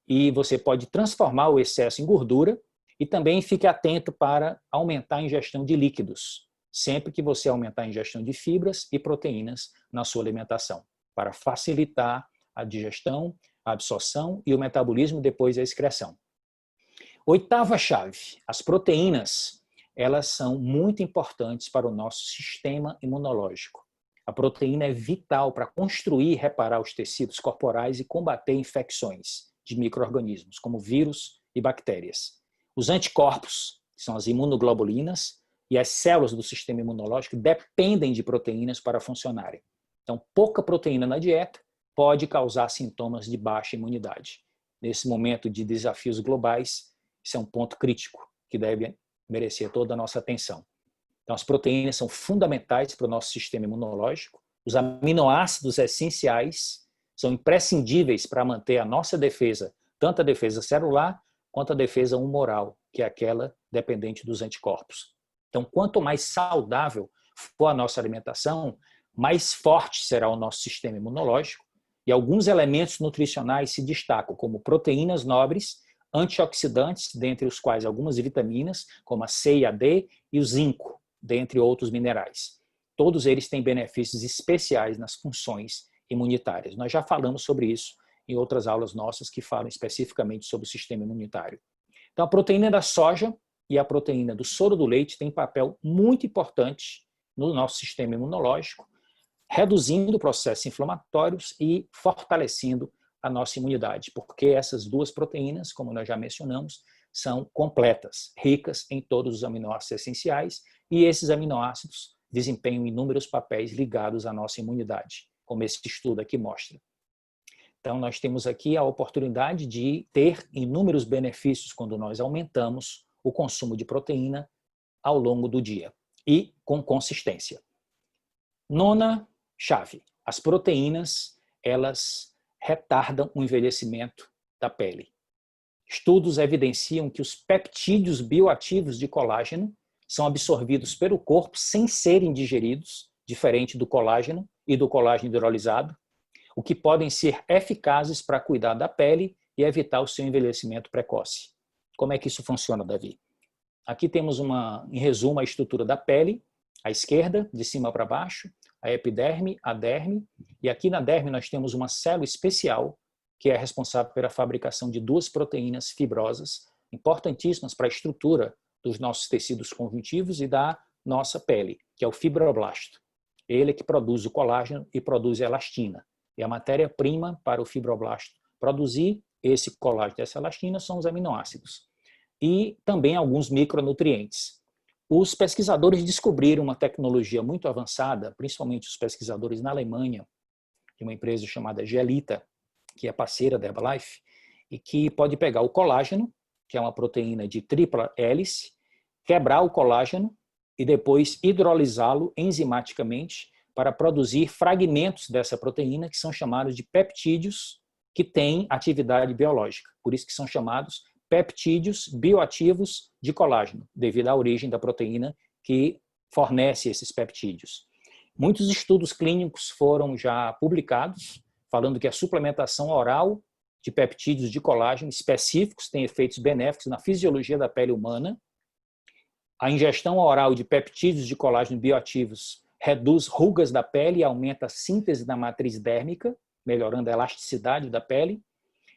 e você pode transformar o excesso em gordura e também fique atento para aumentar a ingestão de líquidos, sempre que você aumentar a ingestão de fibras e proteínas na sua alimentação, para facilitar a digestão, a absorção e o metabolismo depois da excreção. 8ª chave, as proteínas, elas são muito importantes para o nosso sistema imunológico. A proteína é vital para construir e reparar os tecidos corporais e combater infecções de micro-organismos, como vírus e bactérias. Os anticorpos, que são as imunoglobulinas, e as células do sistema imunológico dependem de proteínas para funcionarem. Então, pouca proteína na dieta pode causar sintomas de baixa imunidade. Nesse momento de desafios globais, isso é um ponto crítico que deve merecer toda a nossa atenção. Então, as proteínas são fundamentais para o nosso sistema imunológico. Os aminoácidos essenciais são imprescindíveis para manter a nossa defesa, tanto a defesa celular quanto a defesa humoral, que é aquela dependente dos anticorpos. Então, quanto mais saudável for a nossa alimentação, mais forte será o nosso sistema imunológico e alguns elementos nutricionais se destacam, como proteínas nobres, antioxidantes, dentre os quais algumas vitaminas, como a C e a D, e o zinco, dentre outros minerais. Todos eles têm benefícios especiais nas funções imunitárias. Nós já falamos sobre isso em outras aulas nossas que falam especificamente sobre o sistema imunitário. Então, a proteína da soja e a proteína do soro do leite têm papel muito importante no nosso sistema imunológico, reduzindo processos inflamatórios e fortalecendo a nossa imunidade, porque essas duas proteínas, como nós já mencionamos, são completas, ricas em todos os aminoácidos essenciais, e esses aminoácidos desempenham inúmeros papéis ligados à nossa imunidade, como esse estudo aqui mostra. Então, nós temos aqui a oportunidade de ter inúmeros benefícios quando nós aumentamos o consumo de proteína ao longo do dia e com consistência. 9ª chave. As proteínas, elas retardam o envelhecimento da pele. Estudos evidenciam que os peptídeos bioativos de colágeno são absorvidos pelo corpo sem serem digeridos, diferente do colágeno e do colágeno hidrolisado, o que podem ser eficazes para cuidar da pele e evitar o seu envelhecimento precoce. Como é que isso funciona, Davi? Aqui temos, em resumo, a estrutura da pele, à esquerda, de cima para baixo, a epiderme, a derme, e aqui na derme nós temos uma célula especial que é responsável pela fabricação de 2 proteínas fibrosas, importantíssimas para a estrutura dos nossos tecidos conjuntivos e da nossa pele, que é o fibroblasto. Ele é que produz o colágeno e produz a elastina. E a matéria-prima para o fibroblasto produzir esse colágeno e essa elastina são os aminoácidos. E também alguns micronutrientes. Os pesquisadores descobriram uma tecnologia muito avançada, principalmente os pesquisadores na Alemanha, de uma empresa chamada Gelita, que é parceira da Herbalife, e que pode pegar o colágeno, que é uma proteína de tripla hélice, quebrar o colágeno e depois hidrolisá-lo enzimaticamente para produzir fragmentos dessa proteína que são chamados de peptídeos, que têm atividade biológica. Por isso que são chamados peptídeos bioativos de colágeno, devido à origem da proteína que fornece esses peptídeos. Muitos estudos clínicos foram já publicados, falando que a suplementação oral de peptídeos de colágeno específicos tem efeitos benéficos na fisiologia da pele humana. A ingestão oral de peptídeos de colágeno bioativos reduz rugas da pele e aumenta a síntese da matriz dérmica, melhorando a elasticidade da pele.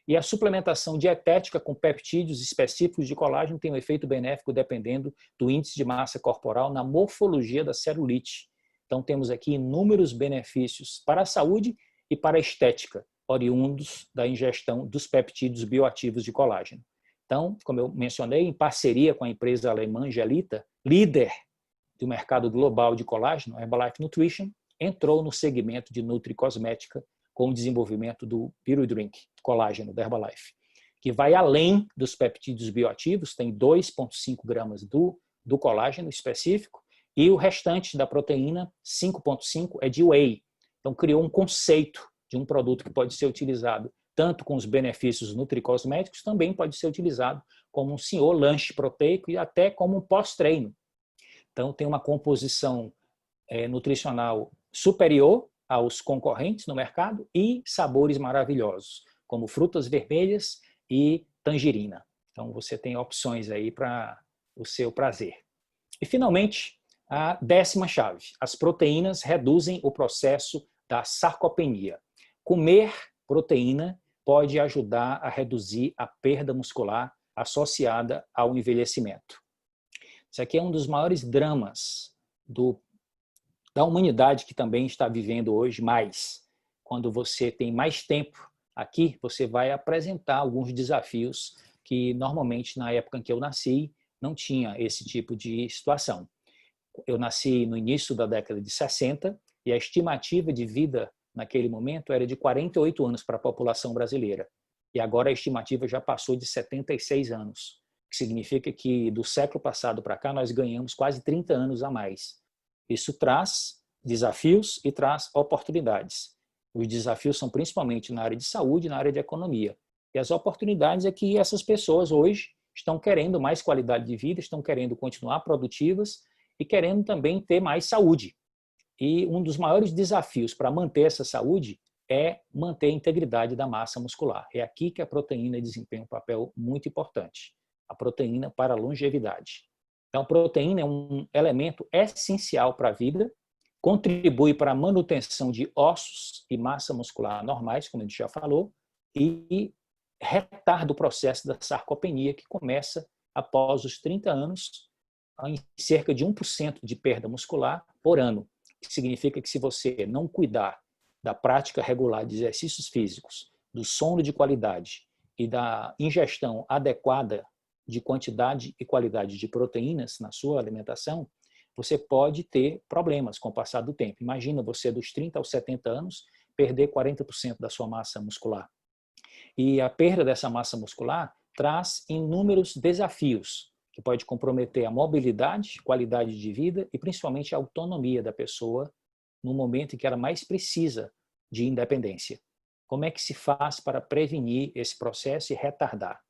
E a suplementação dietética com peptídeos específicos de colágeno tem um efeito benéfico dependendo do índice de massa corporal na morfologia da celulite. Então, temos aqui inúmeros benefícios para a saúde e para a estética, oriundos da ingestão dos peptídeos bioativos de colágeno. Então, como eu mencionei, em parceria com a empresa alemã Gelita, líder do mercado global de colágeno, a Herbalife Nutrition entrou no segmento de nutricosmética com o desenvolvimento do BioDrink colágeno da Herbalife, que vai além dos peptídeos bioativos, tem 2,5 gramas do colágeno específico, e o restante da proteína, 5,5, é de whey. Então, criou um conceito de um produto que pode ser utilizado tanto com os benefícios nutricosméticos, também pode ser utilizado como um senhor lanche proteico e até como um pós-treino. Então, tem uma composição nutricional superior aos concorrentes no mercado e sabores maravilhosos, como frutas vermelhas e tangerina. Então, você tem opções aí para o seu prazer. E, finalmente, a 10ª chave. As proteínas reduzem o processo da sarcopenia. Comer proteína pode ajudar a reduzir a perda muscular associada ao envelhecimento. Isso aqui é um dos maiores dramas da humanidade que também está vivendo hoje mais. Quando você tem mais tempo aqui, você vai apresentar alguns desafios que normalmente na época em que eu nasci não tinha esse tipo de situação. Eu nasci no início da década de 60 e a estimativa de vida naquele momento era de 48 anos para a população brasileira. E agora a estimativa já passou de 76 anos, que significa que do século passado para cá nós ganhamos quase 30 anos a mais. Isso traz desafios e traz oportunidades. Os desafios são principalmente na área de saúde e na área de economia. E as oportunidades é que essas pessoas hoje estão querendo mais qualidade de vida, estão querendo continuar produtivas e querendo também ter mais saúde. E um dos maiores desafios para manter essa saúde é manter a integridade da massa muscular. É aqui que a proteína desempenha um papel muito importante. A proteína para a longevidade. Então, a proteína é um elemento essencial para a vida, contribui para a manutenção de ossos e massa muscular normais, como a gente já falou, e retarda o processo da sarcopenia, que começa após os 30 anos, em cerca de 1% de perda muscular por ano. Que significa que se você não cuidar da prática regular de exercícios físicos, do sono de qualidade e da ingestão adequada de quantidade e qualidade de proteínas na sua alimentação, você pode ter problemas com o passar do tempo. Imagina você dos 30 aos 70 anos perder 40% da sua massa muscular. E a perda dessa massa muscular traz inúmeros desafios, que pode comprometer a mobilidade, qualidade de vida e principalmente a autonomia da pessoa no momento em que ela mais precisa de independência. Como é que se faz para prevenir esse processo e retardar?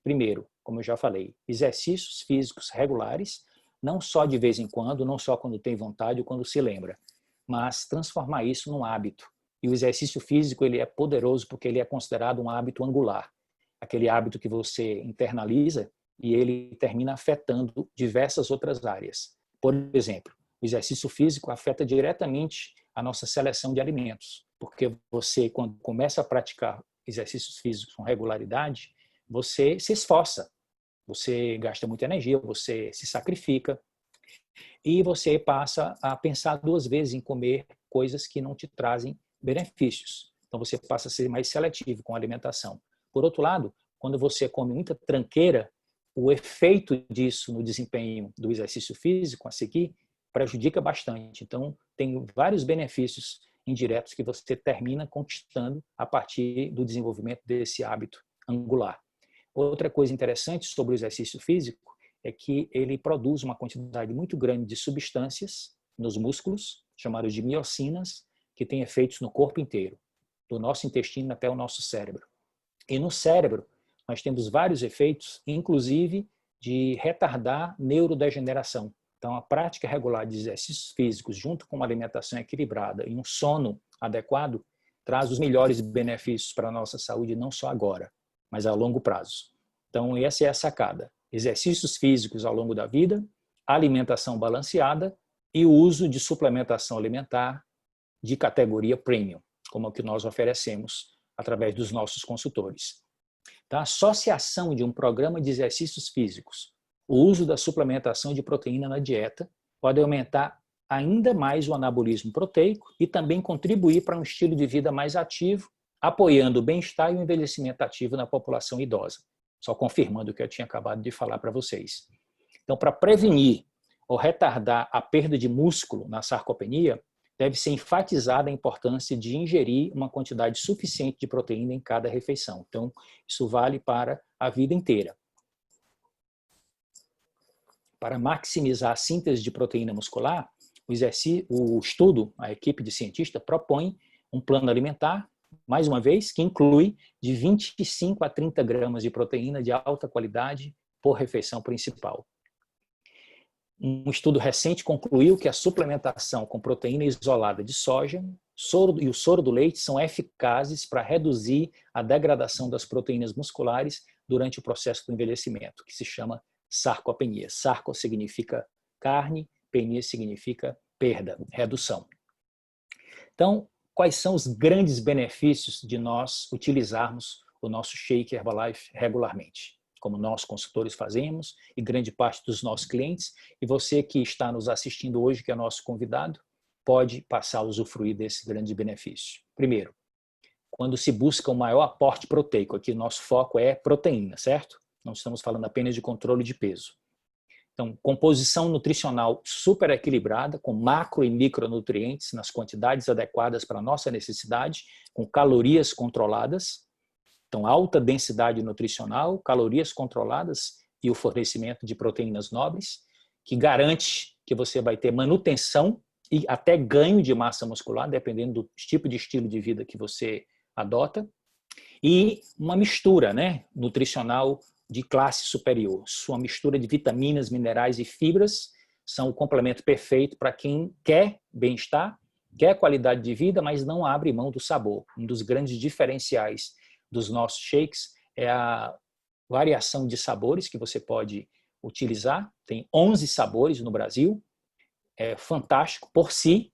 Primeiro, como eu já falei, exercícios físicos regulares, não só de vez em quando, não só quando tem vontade ou quando se lembra, mas transformar isso num hábito. E o exercício físico ele é poderoso porque ele é considerado um hábito angular. Aquele hábito que você internaliza e ele termina afetando diversas outras áreas. Por exemplo, o exercício físico afeta diretamente a nossa seleção de alimentos, porque você, quando começa a praticar exercícios físicos com regularidade, você se esforça, você gasta muita energia, você se sacrifica e você passa a pensar 2 vezes em comer coisas que não te trazem benefícios. Então você passa a ser mais seletivo com a alimentação. Por outro lado, quando você come muita tranqueira, o efeito disso no desempenho do exercício físico a seguir prejudica bastante. Então, tem vários benefícios indiretos que você termina conquistando a partir do desenvolvimento desse hábito angular. Outra coisa interessante sobre o exercício físico é que ele produz uma quantidade muito grande de substâncias nos músculos, chamadas de miocinas, que têm efeitos no corpo inteiro, do nosso intestino até o nosso cérebro. E no cérebro, nós temos vários efeitos, inclusive de retardar neurodegeneração. Então, a prática regular de exercícios físicos, junto com uma alimentação equilibrada e um sono adequado, traz os melhores benefícios para a nossa saúde, não só agora, mas a longo prazo. Então, essa é a sacada. Exercícios físicos ao longo da vida, alimentação balanceada e o uso de suplementação alimentar de categoria premium, como é o que nós oferecemos através dos nossos consultores. Então, a associação de um programa de exercícios físicos, o uso da suplementação de proteína na dieta, pode aumentar ainda mais o anabolismo proteico e também contribuir para um estilo de vida mais ativo, apoiando o bem-estar e o envelhecimento ativo na população idosa. Só confirmando o que eu tinha acabado de falar para vocês. Então, para prevenir ou retardar a perda de músculo na sarcopenia, deve ser enfatizada a importância de ingerir uma quantidade suficiente de proteína em cada refeição. Então, isso vale para a vida inteira. Para maximizar a síntese de proteína muscular, o estudo, a equipe de cientistas propõe um plano alimentar, mais uma vez, que inclui de 25 a 30 gramas de proteína de alta qualidade por refeição principal. Um estudo recente concluiu que a suplementação com proteína isolada de soja e o soro do leite são eficazes para reduzir a degradação das proteínas musculares durante o processo do envelhecimento, que se chama sarcopenia. Sarco significa carne, penia significa perda, redução. Então, quais são os grandes benefícios de nós utilizarmos o nosso Shake Herbalife regularmente? Como nós consultores fazemos e grande parte dos nossos clientes, e você que está nos assistindo hoje, que é nosso convidado, pode passar a usufruir desse grande benefício. Primeiro, quando se busca um maior aporte proteico, aqui nosso foco é proteína, certo? Não estamos falando apenas de controle de peso. Então, composição nutricional super equilibrada, com macro e micronutrientes nas quantidades adequadas para a nossa necessidade, com calorias controladas. Então, alta densidade nutricional, calorias controladas e o fornecimento de proteínas nobres, que garante que você vai ter manutenção e até ganho de massa muscular, dependendo do tipo de estilo de vida que você adota. E uma mistura, né, nutricional de classe superior. Sua mistura de vitaminas, minerais e fibras são o complemento perfeito para quem quer bem-estar, quer qualidade de vida, mas não abre mão do sabor. Um dos grandes diferenciais dos nossos shakes é a variação de sabores que você pode utilizar. Tem 11 sabores no Brasil. É fantástico por si,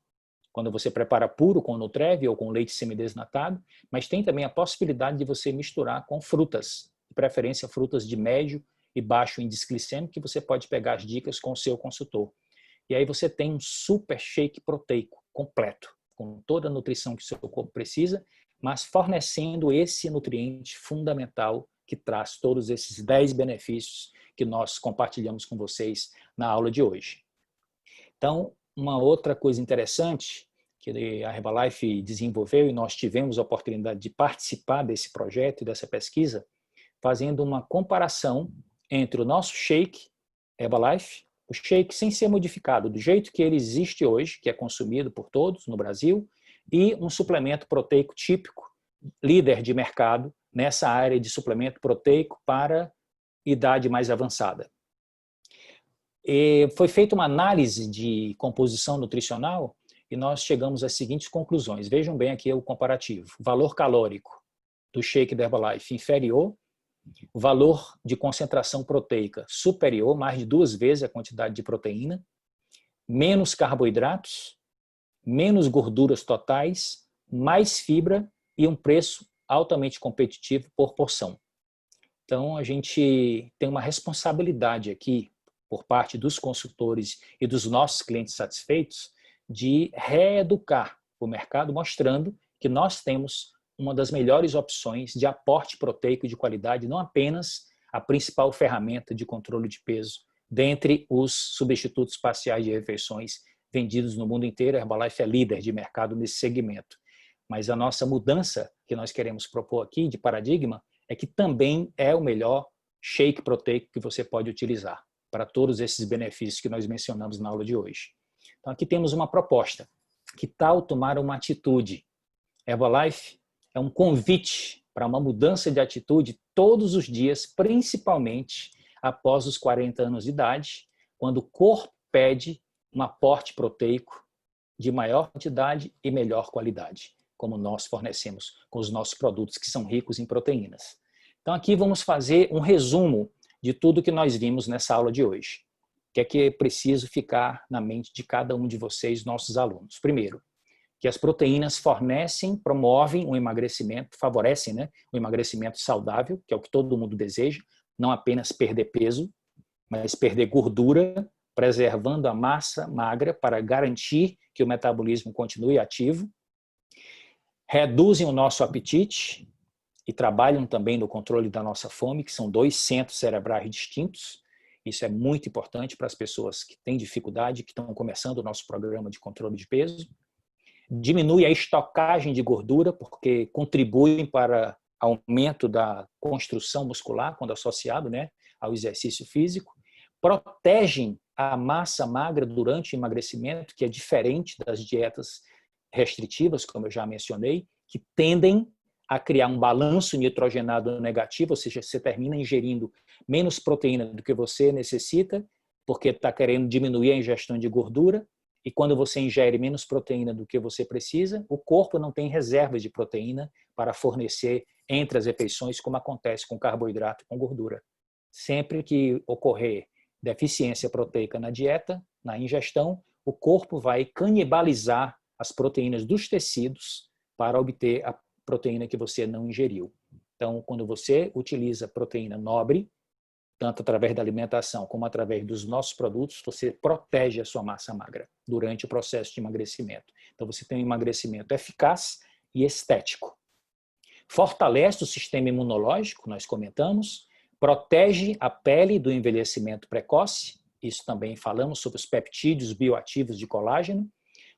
quando você prepara puro com Nutrev ou com leite semidesnatado, mas tem também a possibilidade de você misturar com frutas, de preferência frutas de médio e baixo índice glicêmico, que você pode pegar as dicas com o seu consultor. E aí você tem um super shake proteico completo, com toda a nutrição que o seu corpo precisa, mas fornecendo esse nutriente fundamental que traz todos esses 10 benefícios que nós compartilhamos com vocês na aula de hoje. Então, uma outra coisa interessante que a Herbalife desenvolveu, e nós tivemos a oportunidade de participar desse projeto e dessa pesquisa, fazendo uma comparação entre o nosso shake Herbalife, o shake sem ser modificado, do jeito que ele existe hoje, que é consumido por todos no Brasil, e um suplemento proteico típico, líder de mercado nessa área de suplemento proteico para idade mais avançada. E foi feita uma análise de composição nutricional e nós chegamos às seguintes conclusões. Vejam bem aqui o comparativo. Valor calórico do shake da Herbalife inferior, valor de concentração proteica superior, mais de 2 vezes a quantidade de proteína, menos carboidratos, menos gorduras totais, mais fibra e um preço altamente competitivo por porção. Então, a gente tem uma responsabilidade aqui, por parte dos consultores e dos nossos clientes satisfeitos, de reeducar o mercado, mostrando que nós temos uma das melhores opções de aporte proteico de qualidade, não apenas a principal ferramenta de controle de peso dentre os substitutos parciais de refeições vendidos no mundo inteiro. A Herbalife é líder de mercado nesse segmento. Mas a nossa mudança que nós queremos propor aqui de paradigma é que também é o melhor shake proteico que você pode utilizar para todos esses benefícios que nós mencionamos na aula de hoje. Então aqui temos uma proposta. Que tal tomar uma atitude? Herbalife é um convite para uma mudança de atitude todos os dias, principalmente após os 40 anos de idade, quando o corpo pede um aporte proteico de maior quantidade e melhor qualidade, como nós fornecemos com os nossos produtos que são ricos em proteínas. Então aqui vamos fazer um resumo de tudo que nós vimos nessa aula de hoje, que é que é preciso ficar na mente de cada um de vocês, nossos alunos. Primeiro, que as proteínas promovem um emagrecimento, favorecem, né, um emagrecimento saudável, que é o que todo mundo deseja, não apenas perder peso, mas perder gordura, preservando a massa magra para garantir que o metabolismo continue ativo. Reduzem o nosso apetite e trabalham também no controle da nossa fome, que são dois centros cerebrais distintos. Isso é muito importante para as pessoas que têm dificuldade, que estão começando o nosso programa de controle de peso. Diminui a estocagem de gordura, porque contribuem para aumento da construção muscular, quando associado, né, ao exercício físico. Protegem a massa magra durante o emagrecimento, que é diferente das dietas restritivas, como eu já mencionei, que tendem a criar um balanço nitrogenado negativo, ou seja, você termina ingerindo menos proteína do que você necessita, porque está querendo diminuir a ingestão de gordura. E quando você ingere menos proteína do que você precisa, o corpo não tem reservas de proteína para fornecer entre as refeições, como acontece com carboidrato e com gordura. Sempre que ocorrer deficiência proteica na dieta, na ingestão, o corpo vai canibalizar as proteínas dos tecidos para obter a proteína que você não ingeriu. Então, quando você utiliza proteína nobre, tanto através da alimentação como através dos nossos produtos, você protege a sua massa magra durante o processo de emagrecimento. Então, você tem um emagrecimento eficaz e estético. Fortalece o sistema imunológico, nós comentamos, protege a pele do envelhecimento precoce, isso também falamos sobre os peptídeos bioativos de colágeno,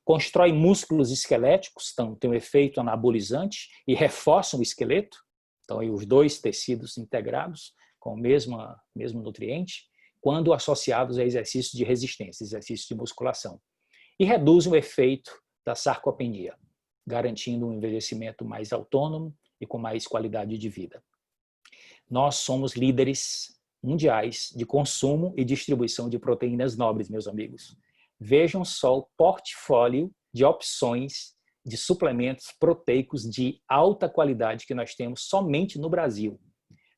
constrói músculos esqueléticos, então tem um efeito anabolizante e reforçam o esqueleto, então aí os dois tecidos integrados, com o mesmo nutriente, quando associados a exercícios de resistência, exercícios de musculação. E reduzem o efeito da sarcopenia, garantindo um envelhecimento mais autônomo e com mais qualidade de vida. Nós somos líderes mundiais de consumo e distribuição de proteínas nobres, meus amigos. Vejam só o portfólio de opções de suplementos proteicos de alta qualidade que nós temos somente no Brasil.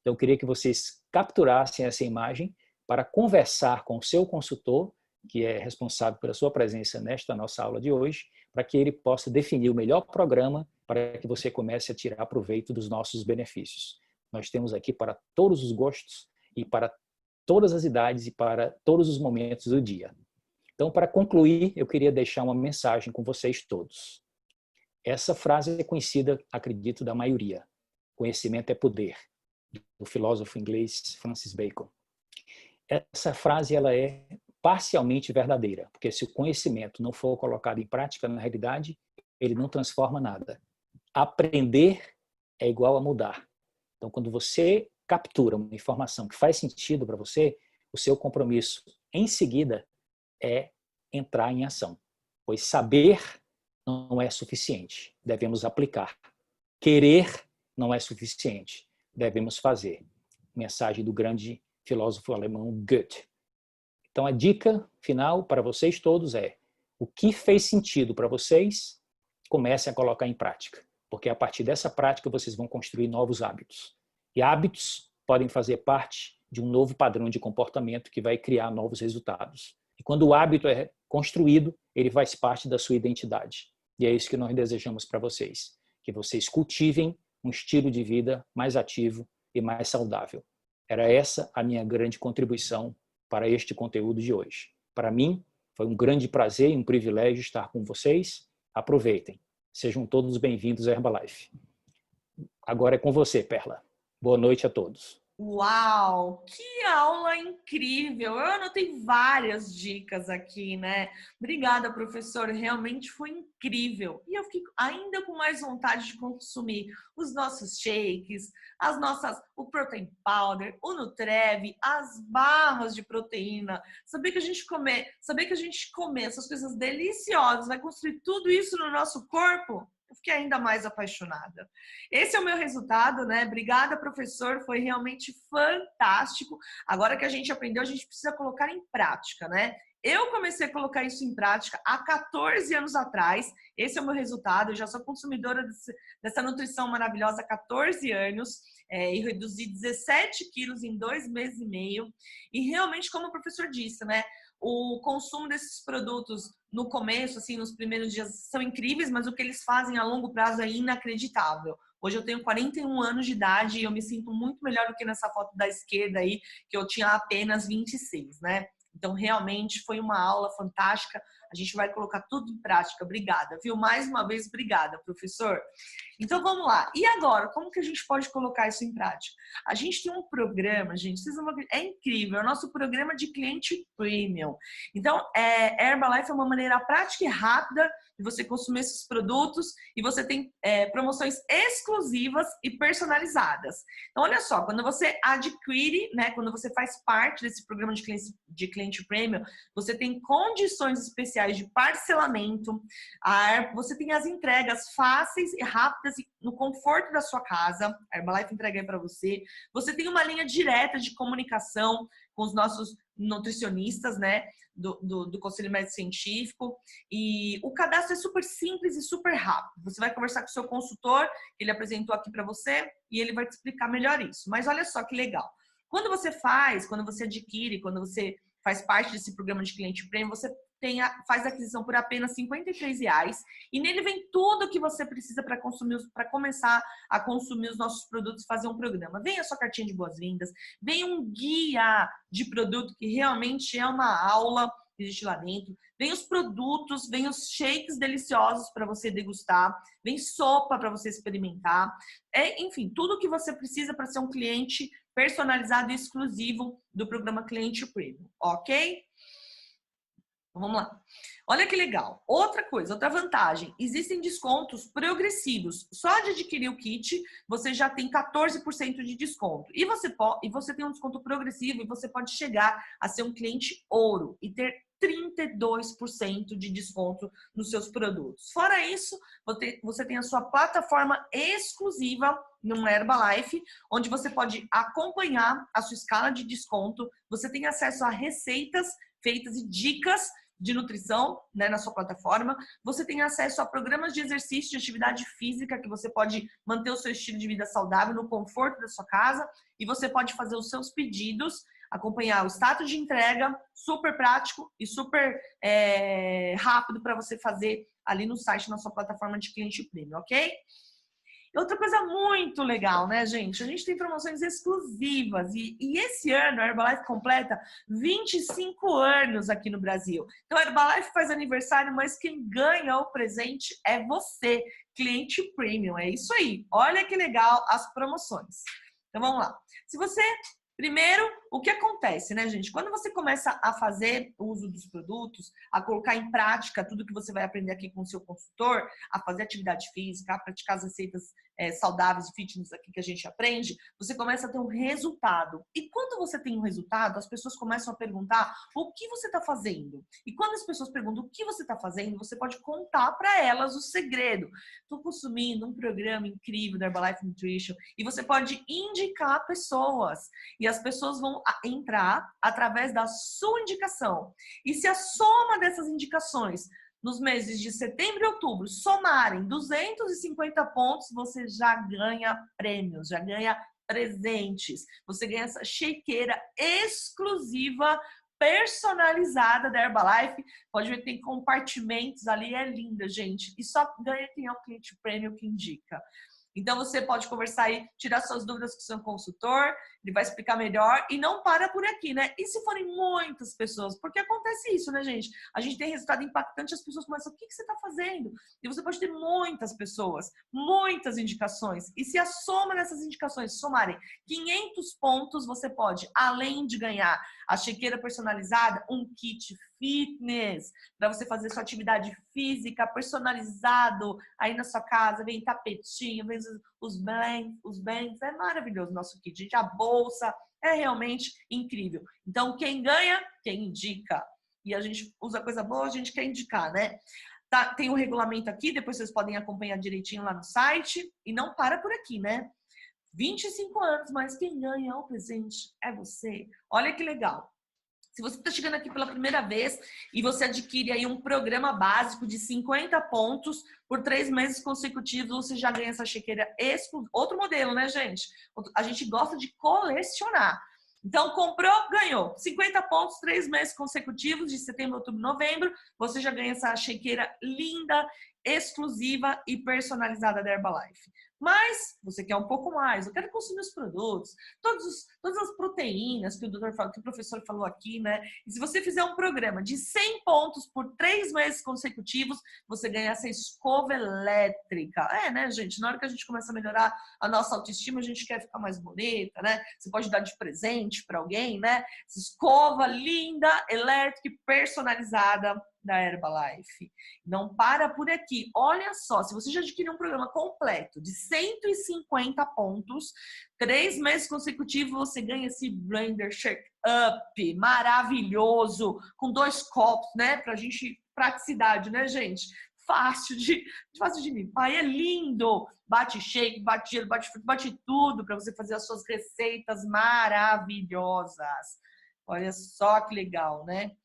Então, eu queria que vocês capturassem essa imagem para conversar com o seu consultor, que é responsável pela sua presença nesta nossa aula de hoje, para que ele possa definir o melhor programa para que você comece a tirar proveito dos nossos benefícios. Nós temos aqui para todos os gostos e para todas as idades e para todos os momentos do dia. Então, para concluir, eu queria deixar uma mensagem com vocês todos. Essa frase é conhecida, acredito, da maioria. Conhecimento é poder, do filósofo inglês Francis Bacon. Essa frase ela é parcialmente verdadeira, porque se o conhecimento não for colocado em prática na realidade, ele não transforma nada. Aprender é igual a mudar. Então, quando você captura uma informação que faz sentido para você, o seu compromisso em seguida é entrar em ação. Pois saber não é suficiente, devemos aplicar. Querer não é suficiente, devemos fazer. Mensagem do grande filósofo alemão Goethe. Então, a dica final para vocês todos é: o que fez sentido para vocês, comecem a colocar em prática. Porque a partir dessa prática vocês vão construir novos hábitos. E hábitos podem fazer parte de um novo padrão de comportamento que vai criar novos resultados. E quando o hábito é construído, ele faz parte da sua identidade. E é isso que nós desejamos para vocês. Que vocês cultivem um estilo de vida mais ativo e mais saudável. Era essa a minha grande contribuição para este conteúdo de hoje. Para mim, foi um grande prazer e um privilégio estar com vocês. Aproveitem. Sejam todos bem-vindos à Herbalife. Agora é com você, Perla. Boa noite a todos. Uau, que aula incrível! Eu anotei várias dicas aqui, né? Obrigada, professor. Realmente foi incrível. E eu fico ainda com mais vontade de consumir os nossos shakes, o protein powder, o Nutrev, as barras de proteína. Saber que a gente comer essas coisas deliciosas vai construir tudo isso no nosso corpo. Eu fiquei ainda mais apaixonada. Esse é o meu resultado, né? Obrigada, professor. Foi realmente fantástico. Agora que a gente aprendeu, a gente precisa colocar em prática, né? Eu comecei a colocar isso em prática há 14 anos atrás. Esse é o meu resultado. Eu já sou consumidora dessa nutrição maravilhosa há 14 anos. E reduzi 17 quilos em 2 meses e meio. E realmente, como o professor disse, né? O consumo desses produtos no começo, assim, nos primeiros dias, são incríveis, mas o que eles fazem a longo prazo é inacreditável. Hoje eu tenho 41 anos de idade e eu me sinto muito melhor do que nessa foto da esquerda aí, que eu tinha apenas 26, né? Então, realmente foi uma aula fantástica. A gente vai colocar tudo em prática. Obrigada, viu? Mais uma vez, obrigada, professor. Então, vamos lá. E agora, como que a gente pode colocar isso em prática? A gente tem um programa, gente, vocês vão ver, é incrível, é o nosso programa de cliente premium. Então, Herbalife é uma maneira prática e rápida de você consumir esses produtos e você tem promoções exclusivas e personalizadas. Então, olha só, quando você adquire, né, quando você faz parte desse programa de cliente premium, você tem condições especiais de parcelamento, você tem as entregas fáceis e rápidas no conforto da sua casa, a Herbalife entrega aí para você. Você tem uma linha direta de comunicação com os nossos nutricionistas, né, do Conselho Médico Científico, e o cadastro é super simples e super rápido. Você vai conversar com o seu consultor, ele apresentou aqui para você, e ele vai te explicar melhor isso. Mas olha só que legal. Quando você adquire, quando você faz parte desse programa de cliente premium, você faz a aquisição por apenas R$53 e nele vem tudo o que você precisa para começar a consumir os nossos produtos e fazer um programa. Vem a sua cartinha de boas-vindas, vem um guia de produto que realmente é uma aula que existe lá dentro, vem os produtos, vem os shakes deliciosos para você degustar, vem sopa para você experimentar, enfim, tudo o que você precisa para ser um cliente personalizado e exclusivo do programa Cliente Premium, ok? Vamos lá. Olha que legal. Outra coisa, outra vantagem. Existem descontos progressivos. Só de adquirir o kit, você já tem 14% de desconto. E você tem um desconto progressivo e você pode chegar a ser um cliente ouro e ter 32% de desconto nos seus produtos. Fora isso, você tem a sua plataforma exclusiva no Herbalife, onde você pode acompanhar a sua escala de desconto. Você tem acesso a receitas feitas e dicas de nutrição, né, na sua plataforma. Você tem acesso a programas de exercício, de atividade física, que você pode manter o seu estilo de vida saudável no conforto da sua casa. E você pode fazer os seus pedidos, acompanhar o status de entrega, super prático e super rápido para você fazer ali no site, na sua plataforma de cliente premium, ok? Outra coisa muito legal, né, gente? A gente tem promoções exclusivas e esse ano a Herbalife completa 25 anos aqui no Brasil. Então a Herbalife faz aniversário, mas quem ganha o presente é você, cliente premium. É isso aí. Olha que legal as promoções. Então vamos lá. Primeiro, o que acontece, né, gente? Quando você começa a fazer o uso dos produtos, a colocar em prática tudo que você vai aprender aqui com o seu consultor, a fazer atividade física, a praticar as receitas saudáveis e fitness aqui que a gente aprende, você começa a ter um resultado. E quando você tem um resultado, as pessoas começam a perguntar o que você está fazendo. E quando as pessoas perguntam o que você está fazendo, você pode contar para elas o segredo. Estou consumindo um programa incrível da Herbalife Nutrition e você pode indicar pessoas. E as pessoas vão entrar através da sua indicação. E se a soma dessas indicações nos meses de setembro e outubro somarem 250 pontos, você já ganha prêmios, já ganha presentes. Você ganha essa shakeira exclusiva, personalizada da Herbalife. Pode ver que tem compartimentos ali, é linda, gente. E só ganha quem é o cliente prêmio que indica. Então você pode conversar aí, tirar suas dúvidas com o seu consultor, ele vai explicar melhor e não para por aqui, né? E se forem muitas pessoas? Porque acontece isso, né, gente? A gente tem resultado impactante, as pessoas começam, o que você está fazendo? E você pode ter muitas pessoas, muitas indicações. E se a soma dessas indicações somarem 500 pontos, você pode, além de ganhar a chequeira personalizada, um kit fitness para você fazer sua atividade física personalizado aí na sua casa, vem tapetinho, vem os bands, é maravilhoso o nosso kit, gente, a bolsa é realmente incrível. Então, quem ganha, quem indica. E a gente usa coisa boa, a gente quer indicar, né? Tá, tem o regulamento aqui, depois vocês podem acompanhar direitinho lá no site. E não para por aqui, né? 25 anos, mas quem ganha o presente é você. Olha que legal. Se você está chegando aqui pela primeira vez e você adquire aí um programa básico de 50 pontos por 3 meses consecutivos, você já ganha essa chequeira exclusiva. Outro modelo, né, gente? A gente gosta de colecionar. Então, comprou, ganhou. 50 pontos, 3 meses consecutivos, de setembro, outubro, novembro. Você já ganha essa chequeira linda, exclusiva e personalizada da Herbalife. Mas você quer um pouco mais, eu quero consumir os produtos, todas as proteínas que que o professor falou aqui, né? E se você fizer um programa de 100 pontos por 3 meses consecutivos, você ganha essa escova elétrica. É, né, gente? Na hora que a gente começa a melhorar a nossa autoestima, a gente quer ficar mais bonita, né? Você pode dar de presente para alguém, né? Essa escova linda, elétrica e personalizada da Herbalife. Não para por aqui. Olha só, se você já adquiriu um programa completo de 150 pontos, 3 meses consecutivos você ganha esse Blender Shake Up maravilhoso, com 2 copos, né? Pra gente, praticidade, né, gente? Fácil de limpar. E é lindo. Bate shake, bate gelo, bate fruta, bate tudo para você fazer as suas receitas maravilhosas. Olha só que legal, né?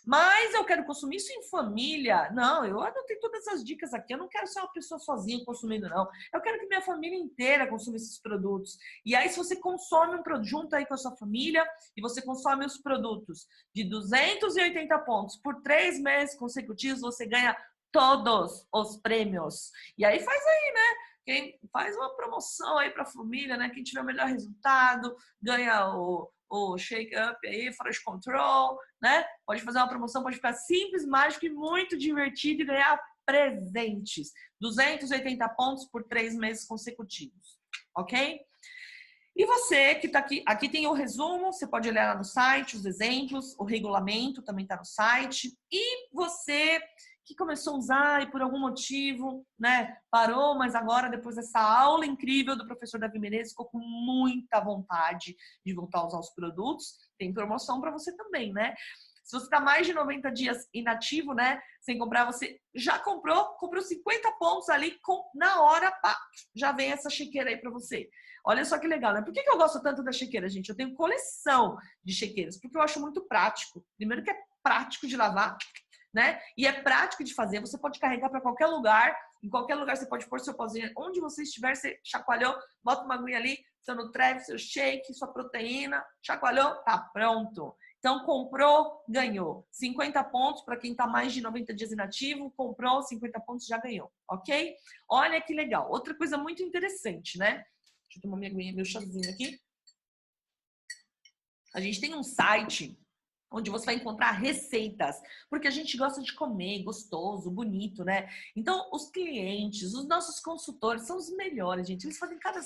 Mas eu quero consumir isso em família. Não, eu anotei todas as dicas aqui. Eu não quero ser uma pessoa sozinha consumindo, não. Eu quero que minha família inteira consuma esses produtos. E aí, se você consome um produto junto aí com a sua família e você consome os produtos de 280 pontos por 3 meses consecutivos, você ganha todos os prêmios. E aí faz aí, né? Quem faz uma promoção aí para a família, né? Quem tiver o melhor resultado, ganha o Shake Up aí, Forest Control, né? Pode fazer uma promoção, pode ficar simples, mágico e muito divertido e ganhar presentes. 280 pontos por 3 meses consecutivos, ok? E você que está aqui tem o resumo, você pode olhar lá no site, os exemplos, o regulamento também está no site. E você que começou a usar e por algum motivo, né, parou, mas agora, depois dessa aula incrível do professor Davi Menezes, ficou com muita vontade de voltar a usar os produtos, tem promoção para você também, né? Se você está mais de 90 dias inativo, né, sem comprar, você já comprou 50 pontos ali, na hora, pá, já vem essa chequeira aí para você. Olha só que legal, né? Por que eu gosto tanto da chequeira, gente? Eu tenho coleção de chequeiras, porque eu acho muito prático. Primeiro que é prático de lavar, né? E é prático de fazer, você pode carregar para qualquer lugar, em qualquer lugar você pode pôr seu pozinho, onde você estiver, você chacoalhou, bota uma aguinha ali, seu Nutreve, seu shake, sua proteína, chacoalhou, tá pronto. Então, comprou, ganhou. 50 pontos para quem está mais de 90 dias inativo, comprou, 50 pontos, já ganhou, ok? Olha que legal. Outra coisa muito interessante, né? Deixa eu tomar minha aguinha, meu chazinho aqui. A gente tem um site onde você vai encontrar receitas, porque a gente gosta de comer gostoso, bonito, né? Então, os clientes, os nossos consultores são os melhores, gente. Eles fazem cada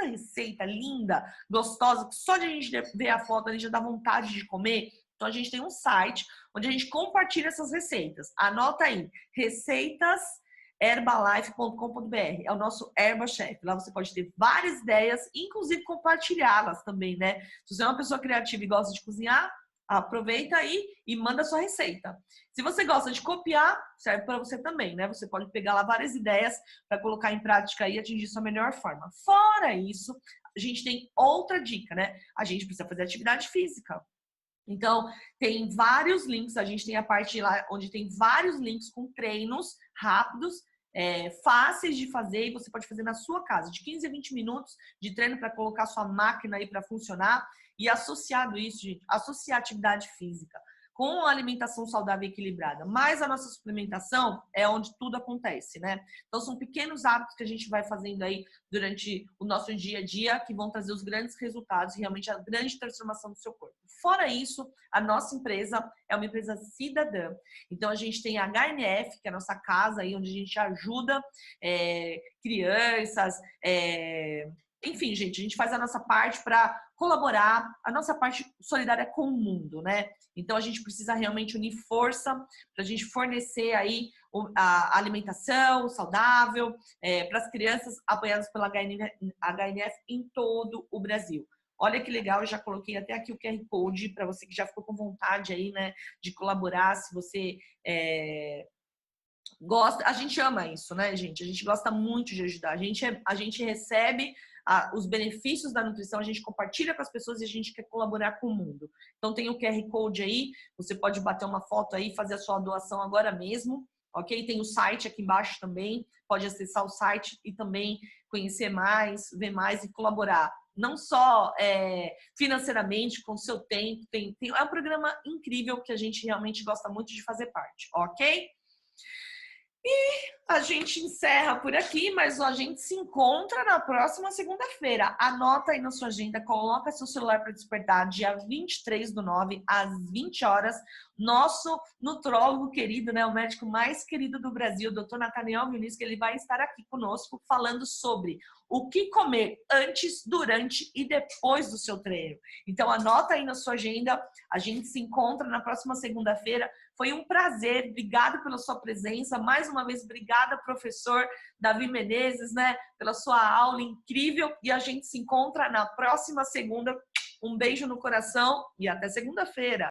receita linda, gostosa, que só de a gente ver a foto, a gente já dá vontade de comer. Então, a gente tem um site onde a gente compartilha essas receitas. Anota aí, receitasherbalife.com.br. É o nosso Herba Chef. Lá você pode ter várias ideias, inclusive compartilhá-las também, né? Se você é uma pessoa criativa e gosta de cozinhar, aproveita aí e manda sua receita. Se você gosta de copiar, serve para você também, né? Você pode pegar lá várias ideias para colocar em prática e atingir sua melhor forma. Fora isso, a gente tem outra dica, né? A gente precisa fazer atividade física. Então, tem vários links, a gente tem a parte lá onde tem vários links com treinos rápidos, fáceis de fazer, e você pode fazer na sua casa, de 15 a 20 minutos de treino para colocar sua máquina aí para funcionar. E associado isso, gente, associar atividade física com a alimentação saudável e equilibrada. Mas a nossa suplementação é onde tudo acontece, né? Então são pequenos hábitos que a gente vai fazendo aí durante o nosso dia a dia que vão trazer os grandes resultados e realmente a grande transformação do seu corpo. Fora isso, a nossa empresa é uma empresa cidadã. Então a gente tem a HNF, que é a nossa casa aí onde a gente ajuda crianças, enfim, gente, a gente faz a nossa parte para colaborar, a nossa parte solidária com o mundo, né? Então, a gente precisa realmente unir força para a gente fornecer aí a alimentação saudável para as crianças apoiadas pela HNF em todo o Brasil. Olha que legal, eu já coloquei até aqui o QR Code para você que já ficou com vontade aí, né, de colaborar, se você gosta. A gente ama isso, né, gente? A gente gosta muito de ajudar. A gente recebe os benefícios da nutrição, a gente compartilha com as pessoas e a gente quer colaborar com o mundo. Então tem o QR Code aí, você pode bater uma foto aí, fazer a sua doação agora mesmo, ok? Tem o site aqui embaixo também, pode acessar o site e também conhecer mais, ver mais e colaborar. Não só financeiramente, com o seu tempo, é um programa incrível que a gente realmente gosta muito de fazer parte, ok? E a gente encerra por aqui, mas a gente se encontra na próxima segunda-feira. Anota aí na sua agenda, coloca seu celular para despertar, dia 23/9, às 20 horas. Nosso nutrólogo querido, né, o médico mais querido do Brasil, o Dr. Nathaniel Muniz, que ele vai estar aqui conosco falando sobre o que comer antes, durante e depois do seu treino. Então anota aí na sua agenda, a gente se encontra na próxima segunda-feira. Foi um prazer, obrigado pela sua presença. Mais uma vez, obrigada, professor Davi Menezes, né, pela sua aula incrível. E a gente se encontra na próxima segunda. Um beijo no coração e até segunda-feira.